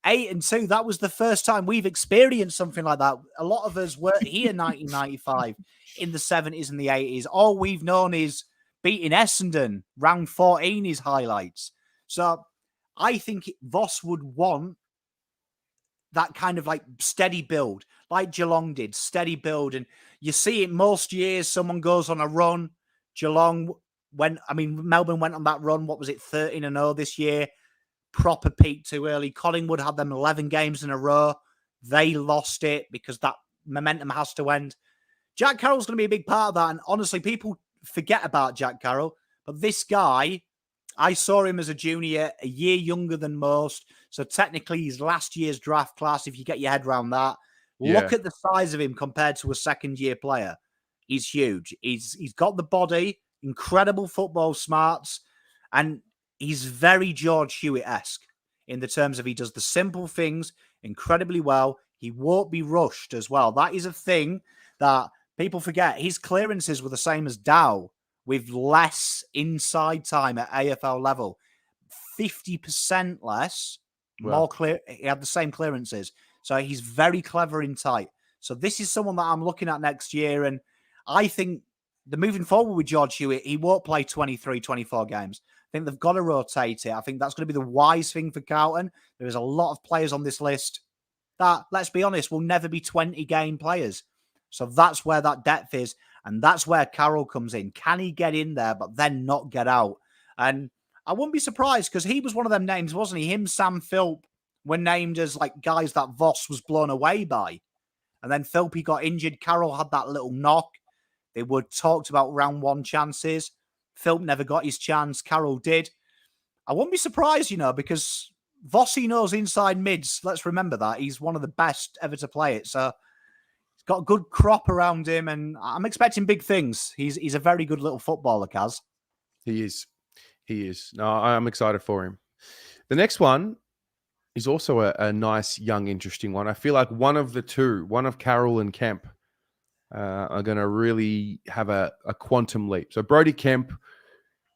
8-2, that was the first time we've experienced something like that. A lot of us weren't here in 1995, in the 70s and the 80s. All we've known is beating Essendon, round 14 is highlights. So I think Voss would want that kind of like steady build, like Geelong did, steady build. And you see it most years, someone goes on a run. Melbourne went on that run. What was it, 13-0 this year? Proper peak too early. Collingwood had them 11 games in a row. They lost it because that momentum has to end. Jack Carroll's going to be a big part of that. And honestly, people forget about Jack Carroll. But this guy, I saw him as a junior, a year younger than most. So technically, he's last year's draft class, if you get your head around that. Yeah. Look at the size of him compared to a second-year player. He's huge. He's got the body, incredible football smarts, and he's very George Hewitt-esque in the terms of he does the simple things incredibly well. He won't be rushed as well. That is a thing that people forget. His clearances were the same as Dow, with less inside time at AFL level. 50% less, more clear. He had the same clearances. So he's very clever in tight. So this is someone that I'm looking at next year. And I think the moving forward with George Hewitt, he won't play 23, 24 games. I think they've got to rotate it. I think that's going to be the wise thing for Carlton. There is a lot of players on this list that, let's be honest, will never be 20-game players. So that's where that depth is. And that's where Carroll comes in. Can he get in there, but then not get out? And I wouldn't be surprised because he was one of them names, wasn't he? Him, Sam Philp were named as like guys that Voss was blown away by. And then Philp, got injured. Carroll had that little knock. They were talked about round one chances. Philp never got his chance. Carroll did. I wouldn't be surprised, because Vossi knows inside mids. Let's remember that. He's one of the best ever to play it. So he's got a good crop around him, and I'm expecting big things. He's a very good little footballer, Kaz. He is. No, I'm excited for him. The next one is also a nice, young, interesting one. I feel like one of Carroll and Kemp, are going to really have a quantum leap. So Brodie Kemp,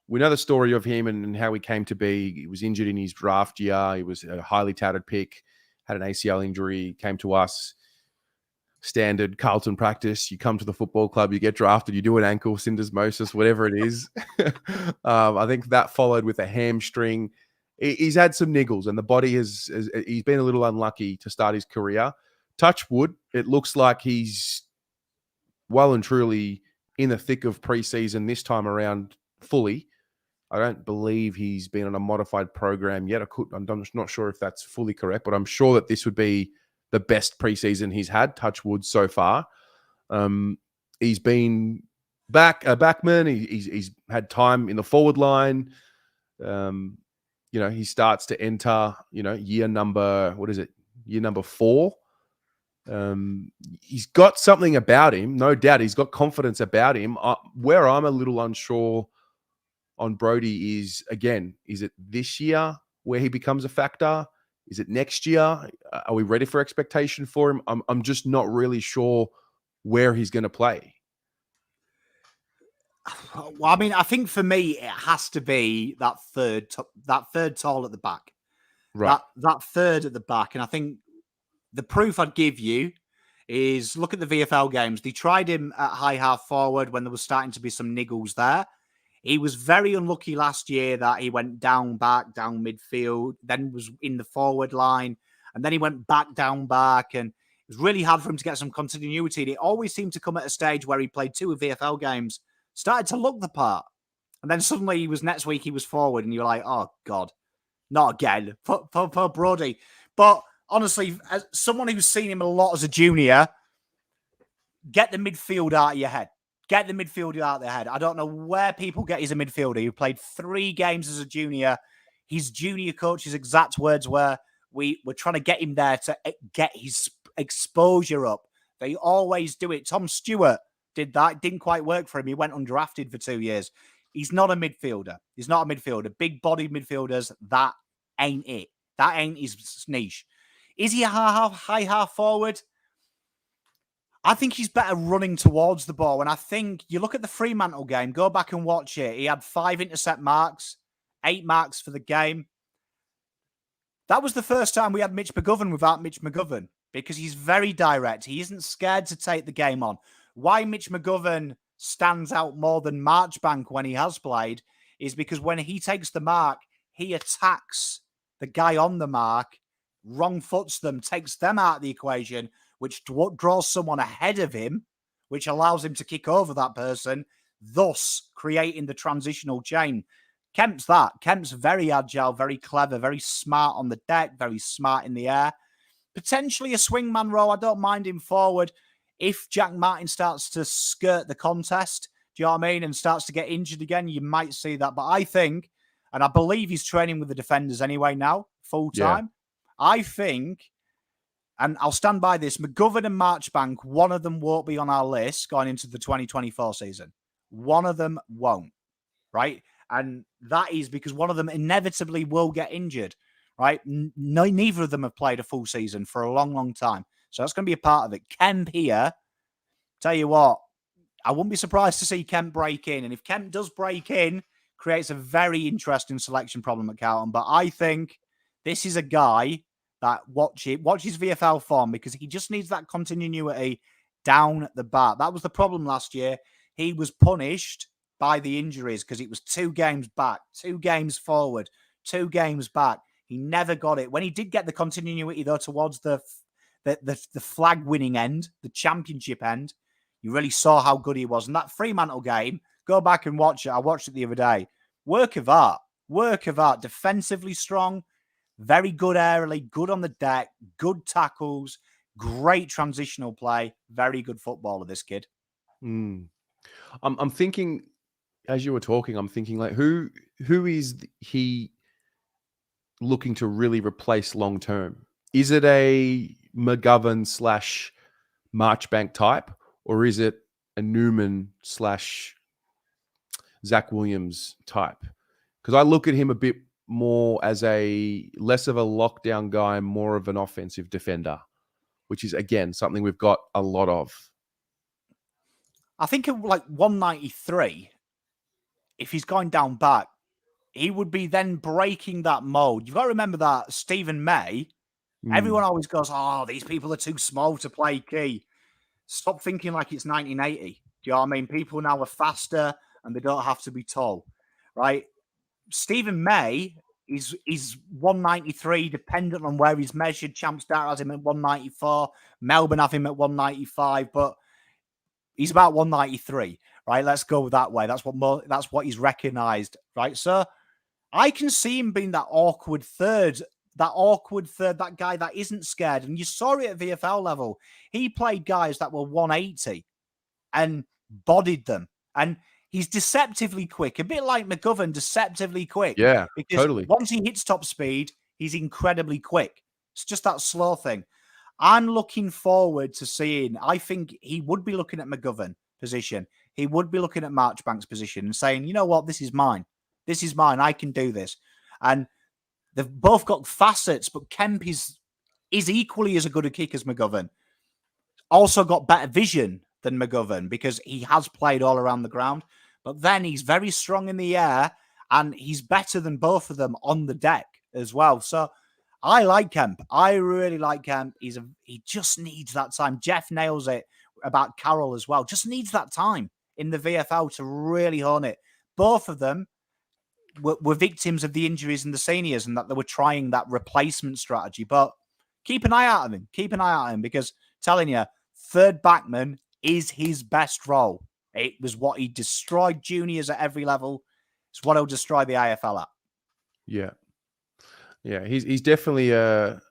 we know the story of him and how he came to be. He was injured in his draft year. He was a highly touted pick, had an ACL injury, came to us. Standard Carlton practice. You come to the football club, you get drafted, you do an ankle, syndesmosis, whatever it is. I think that followed with a hamstring. He's had some niggles and the body he's been a little unlucky to start his career. Touch wood, it looks like he's well and truly in the thick of preseason this time around fully. I don't believe he's been on a modified program yet. I'm not sure if that's fully correct, but I'm sure that this would be the best preseason he's had, touch wood, so far. He's been a backman. He's had time in the forward line. He starts to enter, year number 4. He's got something about him, no doubt. He's got confidence about him. Where I'm a little unsure on Brodie is it this year where he becomes a factor? Is it next year? Are we ready for expectation for him? I'm just not really sure where he's going to play. Well, I think for me, it has to be that third tall at the back. Right. That third at the back. And I think the proof I'd give you is look at the VFL games. They tried him at high half forward when there was starting to be some niggles there. He was very unlucky last year that he went down midfield, then was in the forward line, and then he went back, and it was really hard for him to get some continuity. And it always seemed to come at a stage where he played 2 VFL games, started to look the part, and then suddenly next week he was forward, and you're like, oh God, not again for Brodie. But honestly, as someone who's seen him a lot as a junior, get the midfield out of your head. Get the midfield out of their head. I don't know where people get he's a midfielder. He played 3 games as a junior. His junior coach's exact words were, we're trying to get him there to get his exposure up. They always do it. Tom Stewart did that. It didn't quite work for him. He went undrafted for 2 years. He's not a midfielder. He's not a midfielder. Big-bodied midfielders, that ain't it. That ain't his niche. Is he a high half forward? I think he's better running towards the ball. And I think you look at the Fremantle game, go back and watch it. He had 5 intercept marks, 8 marks for the game. That was the first time we had Mitch McGovern without Mitch McGovern, because he's very direct. He isn't scared to take the game on. Why Mitch McGovern stands out more than Marchbank when he has played is because when he takes the mark, he attacks the guy on the mark, wrong foots them, takes them out of the equation, which draws someone ahead of him, which allows him to kick over that person, thus creating the transitional chain. Kemp's that. Kemp's very agile, very clever, very smart on the deck, very smart in the air. Potentially a swingman role. I don't mind him forward. If Jack Martin starts to skirt the contest, do you know what I mean, and starts to get injured again, you might see that. But I think, and I believe he's training with the defenders anyway now, full time. Yeah. I think, and I'll stand by this, McGovern and Marchbank, one of them won't be on our list going into the 2024 season. One of them won't, right? And that is because one of them inevitably will get injured, right? Neither of them have played a full season for a long, long time. So that's going to be a part of it. Kemp here, tell you what, I wouldn't be surprised to see Kemp break in. And if Kemp does break in, creates a very interesting selection problem at Carlton. But I think this is a guy that watches VFL form, because he just needs that continuity down at the back. That was the problem last year. He was punished by the injuries because it was 2 games back, 2 games forward, 2 games back. He never got it. When he did get the continuity, though, towards the flag winning end, the championship end, you really saw how good he was. And that Fremantle game, go back and watch it. I watched it the other day. Work of art. Defensively strong, very good aerially, good on the deck, good tackles, great transitional play, very good footballer, this kid. I'm thinking, as you were talking, I'm thinking like, who is he looking to really replace long term? Is it a McGovern / Marchbank type, or is it a Newman / Zach Williams type? Because I look at him a bit more as a less of a lockdown guy, more of an offensive defender, which is, again, something we've got a lot of. I think at like 193, if he's going down back, he would be then breaking that mold. You've got to remember that Stephen May, everyone always goes, oh, these people are too small to play key. Stop thinking like it's 1980. Do you know what I mean? People now are faster and they don't have to be tall, right? Stephen May is 193, dependent on where he's measured. Champ Star has him at 194. Melbourne have him at 195, but he's about 193, right? Let's go that way. That's what he's recognised, right? So I can see him being that awkward third, that guy that isn't scared. And you saw it at VFL level. He played guys that were 180 and bodied them. And he's deceptively quick, a bit like McGovern, deceptively quick. Yeah, because totally. Once he hits top speed, he's incredibly quick. It's just that slow thing. I'm looking forward to seeing, I think he would be looking at McGovern position. He would be looking at Marchbank's position and saying, you know what, this is mine. This is mine. I can do this. And they've both got facets, but Kemp is equally as good a kick as McGovern. Also got better vision than McGovern because he has played all around the ground. But then he's very strong in the air and he's better than both of them on the deck as well. So I like Kemp. I really like Kemp. He just needs that time. Jeff nails it about Carroll as well. Just needs that time in the VFL to really hone it. Both of them were victims of the injuries in the seniors and that they were trying that replacement strategy. But keep an eye out on him. Keep an eye out on him because telling you, third backman is his best role. It was what he destroyed juniors at every level. It's what he'll destroy the AFL at. Yeah. Yeah, he's definitely a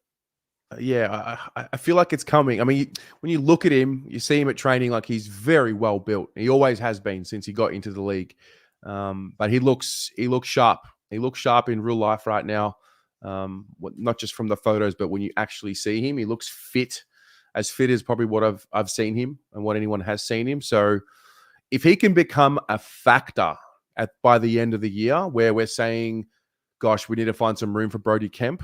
Yeah, I feel like it's coming. I mean, when you look at him, you see him at training, like he's very well built. He always has been since he got into the league. But he looks sharp. He looks sharp in real life right now. Not just from the photos, but when you actually see him, he looks fit, as fit as probably what I've seen him and what anyone has seen him. So if he can become a factor by the end of the year, where we're saying, "Gosh, we need to find some room for Brodie Kemp,"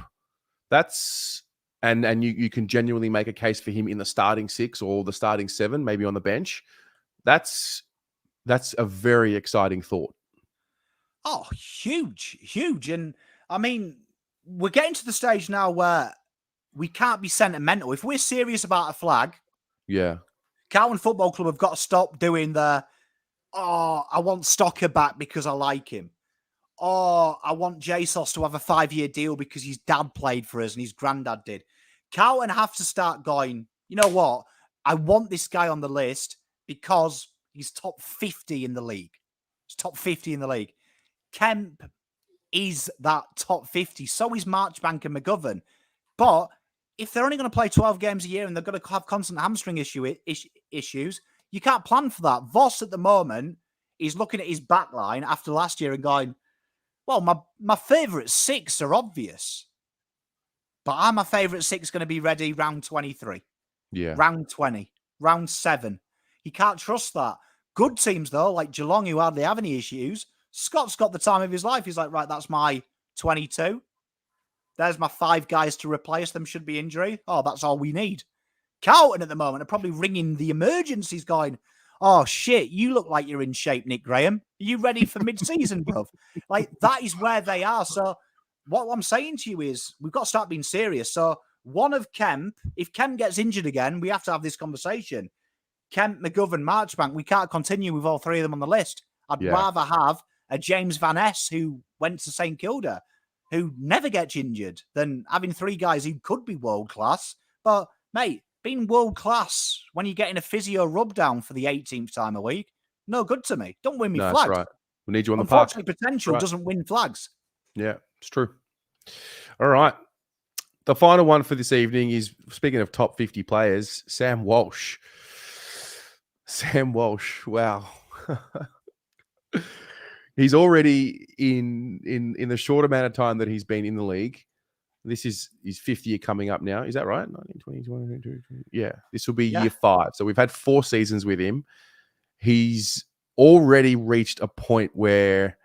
that's and you can genuinely make a case for him in the starting 6 or the starting 7, maybe on the bench. That's a very exciting thought. Oh, huge, huge. And I mean, we're getting to the stage now where we can't be sentimental. If we're serious about a flag, Yeah. Carroll Football Club have got to stop doing the, oh, I want Stocker back because I like him. Oh, I want Jesus to have a 5-year deal because his dad played for us and his granddad did. Carlton have to start going, you know what? I want this guy on the list because he's top 50 in the league. He's top 50 in the league. Kemp is that top 50. So is Marchbank and McGovern. But if they're only going to play 12 games a year and they're going to have constant hamstring issues, you can't plan for that. Voss at the moment is looking at his back line after last year and going, well, my favourite 6 are obvious. But are my favourite 6 going to be ready round 23? Yeah. Round 20? Round 7? You can't trust that. Good teams, though, like Geelong, who hardly have any issues, Scott's got the time of his life. He's like, right, that's my 22. There's my 5 guys to replace them should be injury. Oh, that's all we need. Carlton at the moment are probably ringing the emergencies going, oh, shit, you look like you're in shape, Nick Graham. Are you ready for mid-season, bruv? Like, that is where they are. So what I'm saying to you is we've got to start being serious. So one of Kemp, if Kemp gets injured again, we have to have this conversation. Kemp, McGovern, Marchbank, we can't continue with all 3 of them on the list. I'd rather have a James Van Ness who went to St Kilda, who never gets injured, than having 3 guys who could be world-class. But, mate, being world-class when you're getting a physio rub-down for the 18th time a week, no good to me. Don't win me flags. That's right. We need you on the park. Unfortunately, potential doesn't win flags. Yeah, it's true. All right. The final one for this evening is, speaking of top 50 players, Sam Walsh. Sam Walsh. Wow. He's already in the short amount of time that he's been in the league. This is his 5th year coming up now. Is that right? 19, 20, 22. Yeah. This will be year 5. So we've had 4 seasons with him. He's already reached a point where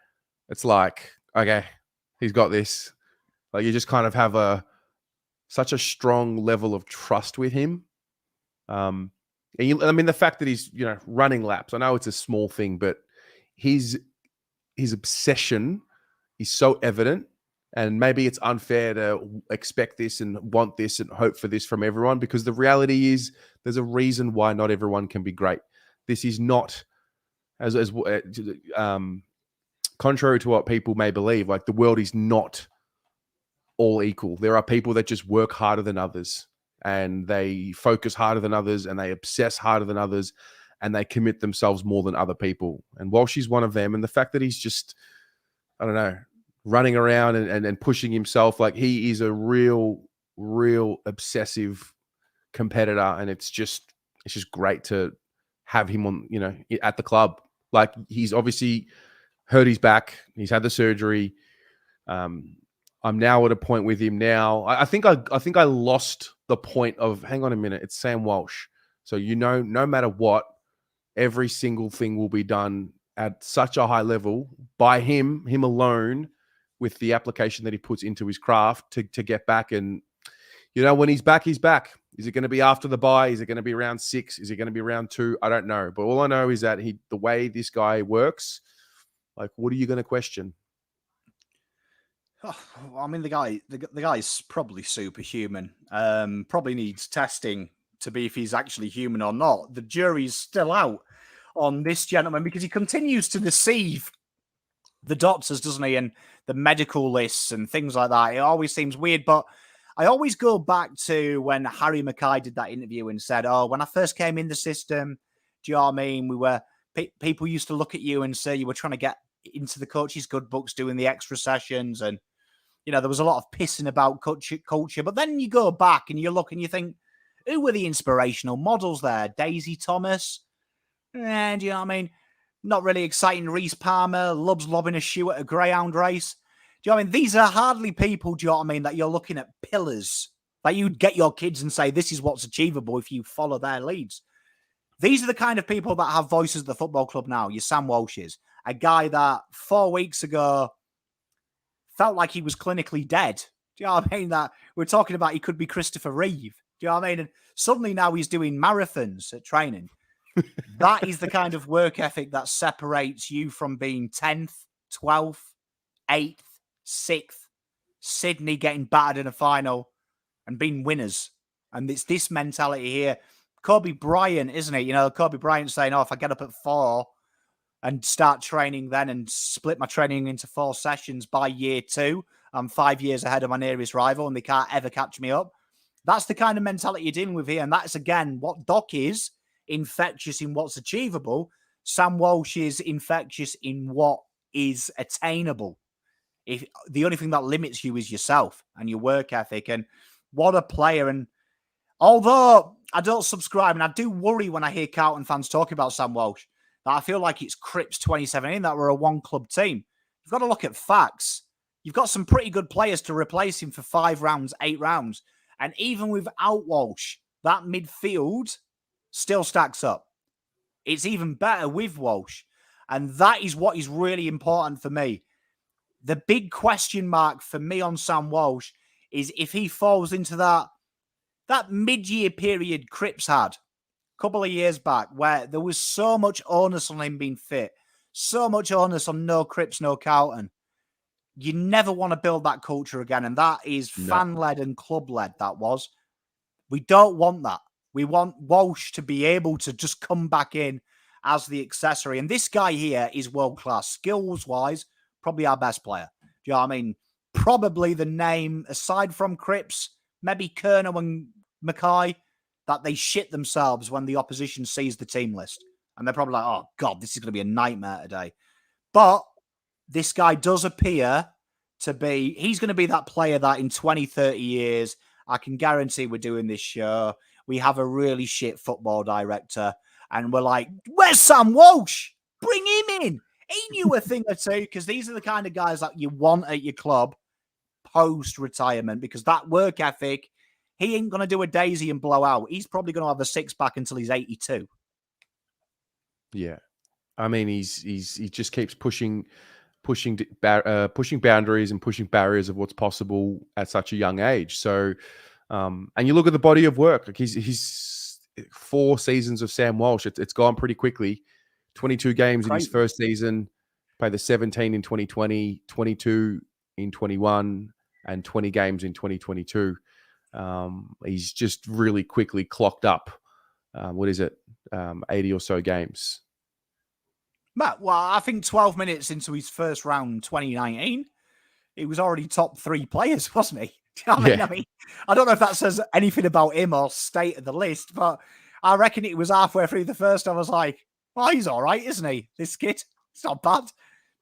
it's like, okay, he's got this. Like, you just kind of have such a strong level of trust with him. I mean, the fact that he's, running laps, I know it's a small thing, but his obsession is so evident, and maybe it's unfair to expect this and want this and hope for this from everyone, because the reality is there's a reason why not everyone can be great. This is not as contrary to what people may believe. Like, the world is not all equal. There are people that just work harder than others, and they focus harder than others, and they obsess harder than others, and they commit themselves more than other people. And Walsh is one of them. And the fact that he's just, I don't know, running around and pushing himself, like, he is a real obsessive competitor. And it's just great to have him on, at the club. Like, he's obviously hurt his back. He's had the surgery. I'm now at a point with him now. I think I lost the point of, hang on a minute, it's Sam Walsh. So, no matter what, every single thing will be done at such a high level by him alone, with the application that he puts into his craft to get back. And, when he's back, he's back. Is it going to be after the bye? Is it going to be round 6? Is it going to be round 2? I don't know. But all I know is that the way this guy works, like, what are you going to question? Oh, I mean, the guy's probably superhuman. Probably needs testing to be if he's actually human or not. The jury's still out on this gentleman because he continues to deceive the doctors, doesn't he? And the medical lists and things like that. It always seems weird, but I always go back to when Harry Mackay did that interview and said, oh, when I first came in the system, do you know what I mean? People used to look at you and say you were trying to get into the coach's good books, doing the extra sessions. And there was a lot of pissing about culture. But then you go back and you look and you think, who were the inspirational models there? Daisy Thomas? Do you know what I mean? Not really exciting. Reece Palmer loves lobbing a shoe at a greyhound race. Do you know what I mean? These are hardly people, do you know what I mean, that you're looking at pillars that you'd get your kids and say, this is what's achievable if you follow their leads. These are the kind of people that have voices at the football club now. Your Sam Walshes, a guy that 4 weeks ago felt like he was clinically dead. Do you know what I mean? That we're talking about he could be Christopher Reeve. Do you know what I mean? And suddenly now he's doing marathons at training. That is the kind of work ethic that separates you from being 10th, 12th, 8th, 6th, Sydney getting battered in a final and being winners. And it's this mentality here. Kobe Bryant, isn't it? Kobe Bryant saying, if I get up at 4 and start training then and split my training into 4 sessions by year 2, I'm 5 years ahead of my nearest rival and they can't ever catch me up. That's the kind of mentality you're dealing with here. And that's, again, what Doc is, infectious in what's achievable. Sam Walsh is infectious in what is attainable. If the only thing that limits you is yourself and your work ethic. And what a player. And although I don't subscribe, and I do worry when I hear Carlton fans talk about Sam Walsh, that I feel like it's Crips 2017, that we're a one-club team. You've got to look at facts. You've got some pretty good players to replace him for 5 rounds, 8 rounds. And even without Walsh, that midfield still stacks up. It's even better with Walsh. And that is what is really important for me. The big question mark for me on Sam Walsh is if he falls into that mid-year period Cripps had a couple of years back where there was so much onus on him being fit, so much onus on no Cripps, no Carlton. You never want to build that culture again. And that is fan-led and club-led, that was. We don't want that. We want Walsh to be able to just come back in as the accessory. And this guy here is world-class. Skills-wise, probably our best player. Do you know what I mean? Probably the name, aside from Cripps, maybe Kerno and Mackay, that they shit themselves when the opposition sees the team list. And they're probably like, oh, God, this is going to be a nightmare today. But this guy does appear to be, he's going to be that player that in 20, 30 years, I can guarantee we're doing this show. We have a really shit football director. And we're like, where's Sam Walsh? Bring him in. He knew a thing or two, because these are the kind of guys that you want at your club post-retirement, because that work ethic, he ain't going to do a daisy and blow out. He's probably going to have a 6-pack until he's 82. Yeah. I mean, he just keeps pushing boundaries and pushing barriers of what's possible at such a young age. So, and you look at the body of work, like he's 4 seasons of Sam Walsh. It's gone pretty quickly. 22 games in his first season, played the 17 in 2020, 22 in 21, and 20 games in 2022. He's just really quickly clocked up. 80 or so games. Matt, well, I think 12 minutes into his first round in 2019, he was already top 3 players, wasn't he? Do you know what I mean? I don't know if that says anything about him or state of the list, but I reckon it was halfway through the first. I was like, well, he's all right, isn't he? This kid, it's not bad.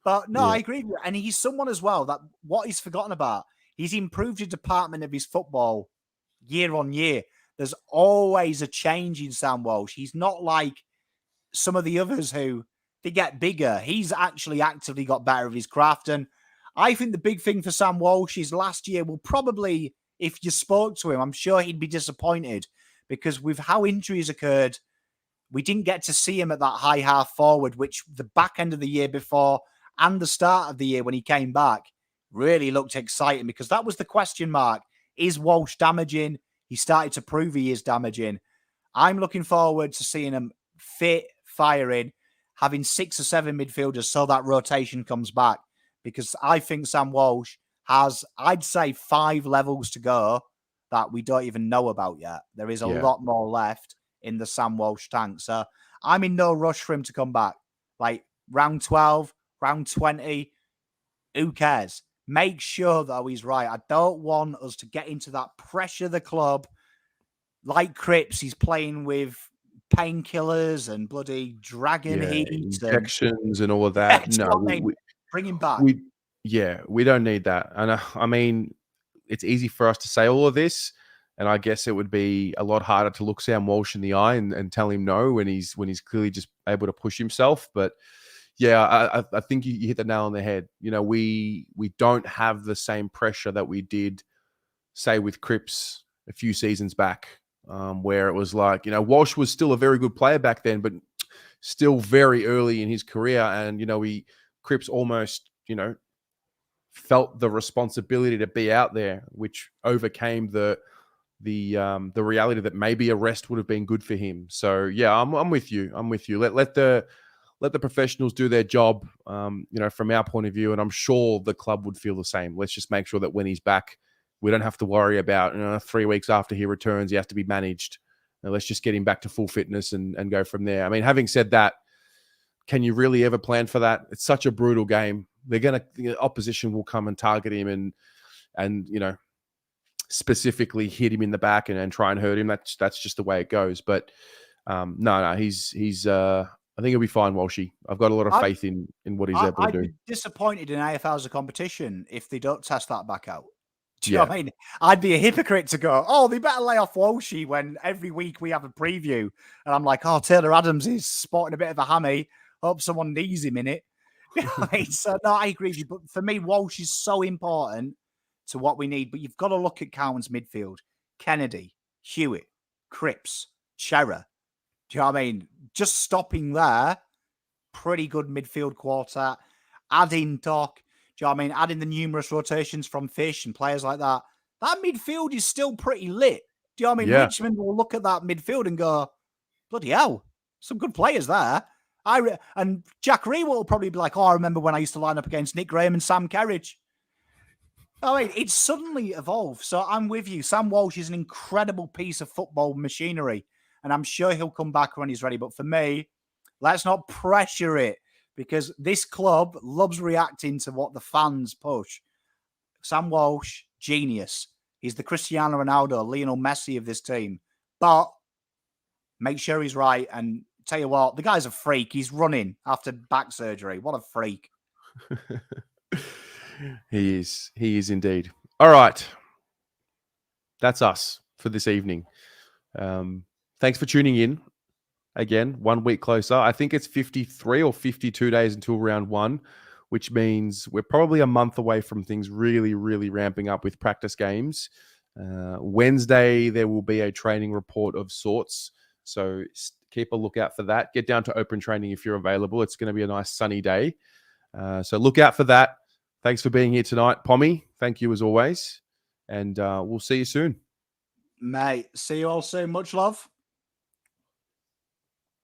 But no, I agree with you. And he's someone as well that what he's forgotten about, he's improved the department of his football year on year. There's always a change in Sam Walsh. He's not like some of the others who they get bigger. He's actually actively got better of his craft. And I think the big thing for Sam Walsh is last year will probably, if you spoke to him, I'm sure he'd be disappointed, because with how injuries occurred, we didn't get to see him at that high half forward, which the back end of the year before and the start of the year when he came back really looked exciting, because that was the question mark. Is Walsh damaging? He started to prove he is damaging. I'm looking forward to seeing him fit, firing, having 6 or 7 midfielders so that rotation comes back, because I think Sam Walsh has, I'd say, 5 levels to go that we don't even know about yet. There is a lot more left in the Sam Walsh tank. So I'm in no rush for him to come back. Like round 12, round 20, who cares? Make sure, though, he's right. I don't want us to get into that pressure the club. Like Cripps, he's playing with painkillers and bloody dragon heat. Injections and all of that. No, bring him back. Yeah, we don't need that. And I mean, it's easy for us to say all of this, and I guess it would be a lot harder to look Sam Walsh in the eye and tell him no when he's clearly just able to push himself. But yeah, I think you hit the nail on the head. You know, we don't have the same pressure that we did, say, with Cripps a few seasons back, where it was like, you know, Walsh was still a very good player back then, but still very early in his career, and you know, Cripps almost, you know, felt the responsibility to be out there, which overcame the reality that maybe a rest would have been good for him. So yeah, I'm with you. I'm with you. Let the professionals do their job, you know, from our point of view, and I'm sure the club would feel the same. Let's just make sure that when he's back, we don't have to worry about, you know, 3 weeks after he returns, he has to be managed. Now, let's just get him back to full fitness and go from there. I mean, having said that, can you really ever plan for that? It's such a brutal game. The opposition will come and target him and you know, specifically hit him in the back and try and hurt him. That's just the way it goes. But no, he's I think he'll be fine, Walshy. I've got a lot of faith in what he's able to do. I'd be disappointed in AFL as a competition if they don't test that back out. Do you Yeah. know what I mean? I'd be a hypocrite to go, oh, they better lay off Walshy when every week we have a preview. And I'm like, oh, Taylor Adams is sporting a bit of a hammy. Hope someone knees him in it. You know what I mean? So, no, I agree with you. But for me, Walsh is so important to what we need. But you've got to look at Cowan's midfield. Kennedy, Hewitt, Cripps, Shearer. Do you know what I mean? Just stopping there, pretty good midfield quartet. Adding Doc. Do you know what I mean? Adding the numerous rotations from Fish and players like that. That midfield is still pretty lit. Do you know what I mean? Yeah. Richmond will look at that midfield and go, bloody hell, some good players there. And Jack Rewell will probably be like, oh, I remember when I used to line up against Nick Graham and Sam Kerridge. I mean, it's suddenly evolved. So I'm with you. Sam Walsh is an incredible piece of football machinery, and I'm sure he'll come back when he's ready. But for me, let's not pressure it, because this club loves reacting to what the fans push. Sam Walsh, genius. He's the Cristiano Ronaldo, Lionel Messi of this team. But make sure he's right. And tell you what, the guy's a freak. He's running after back surgery. What a freak. He is indeed. All right. That's us for this evening. Thanks for tuning in. Again, 1 week closer. I think it's 53 or 52 days until round 1, which means we're probably a month away from things really, really ramping up with practice games. Wednesday, there will be a training report of sorts. So keep a lookout for that. Get down to open training if you're available. It's going to be a nice sunny day. So look out for that. Thanks for being here tonight, Pommy. Thank you as always. And we'll see you soon. Mate, see you all soon. Much love.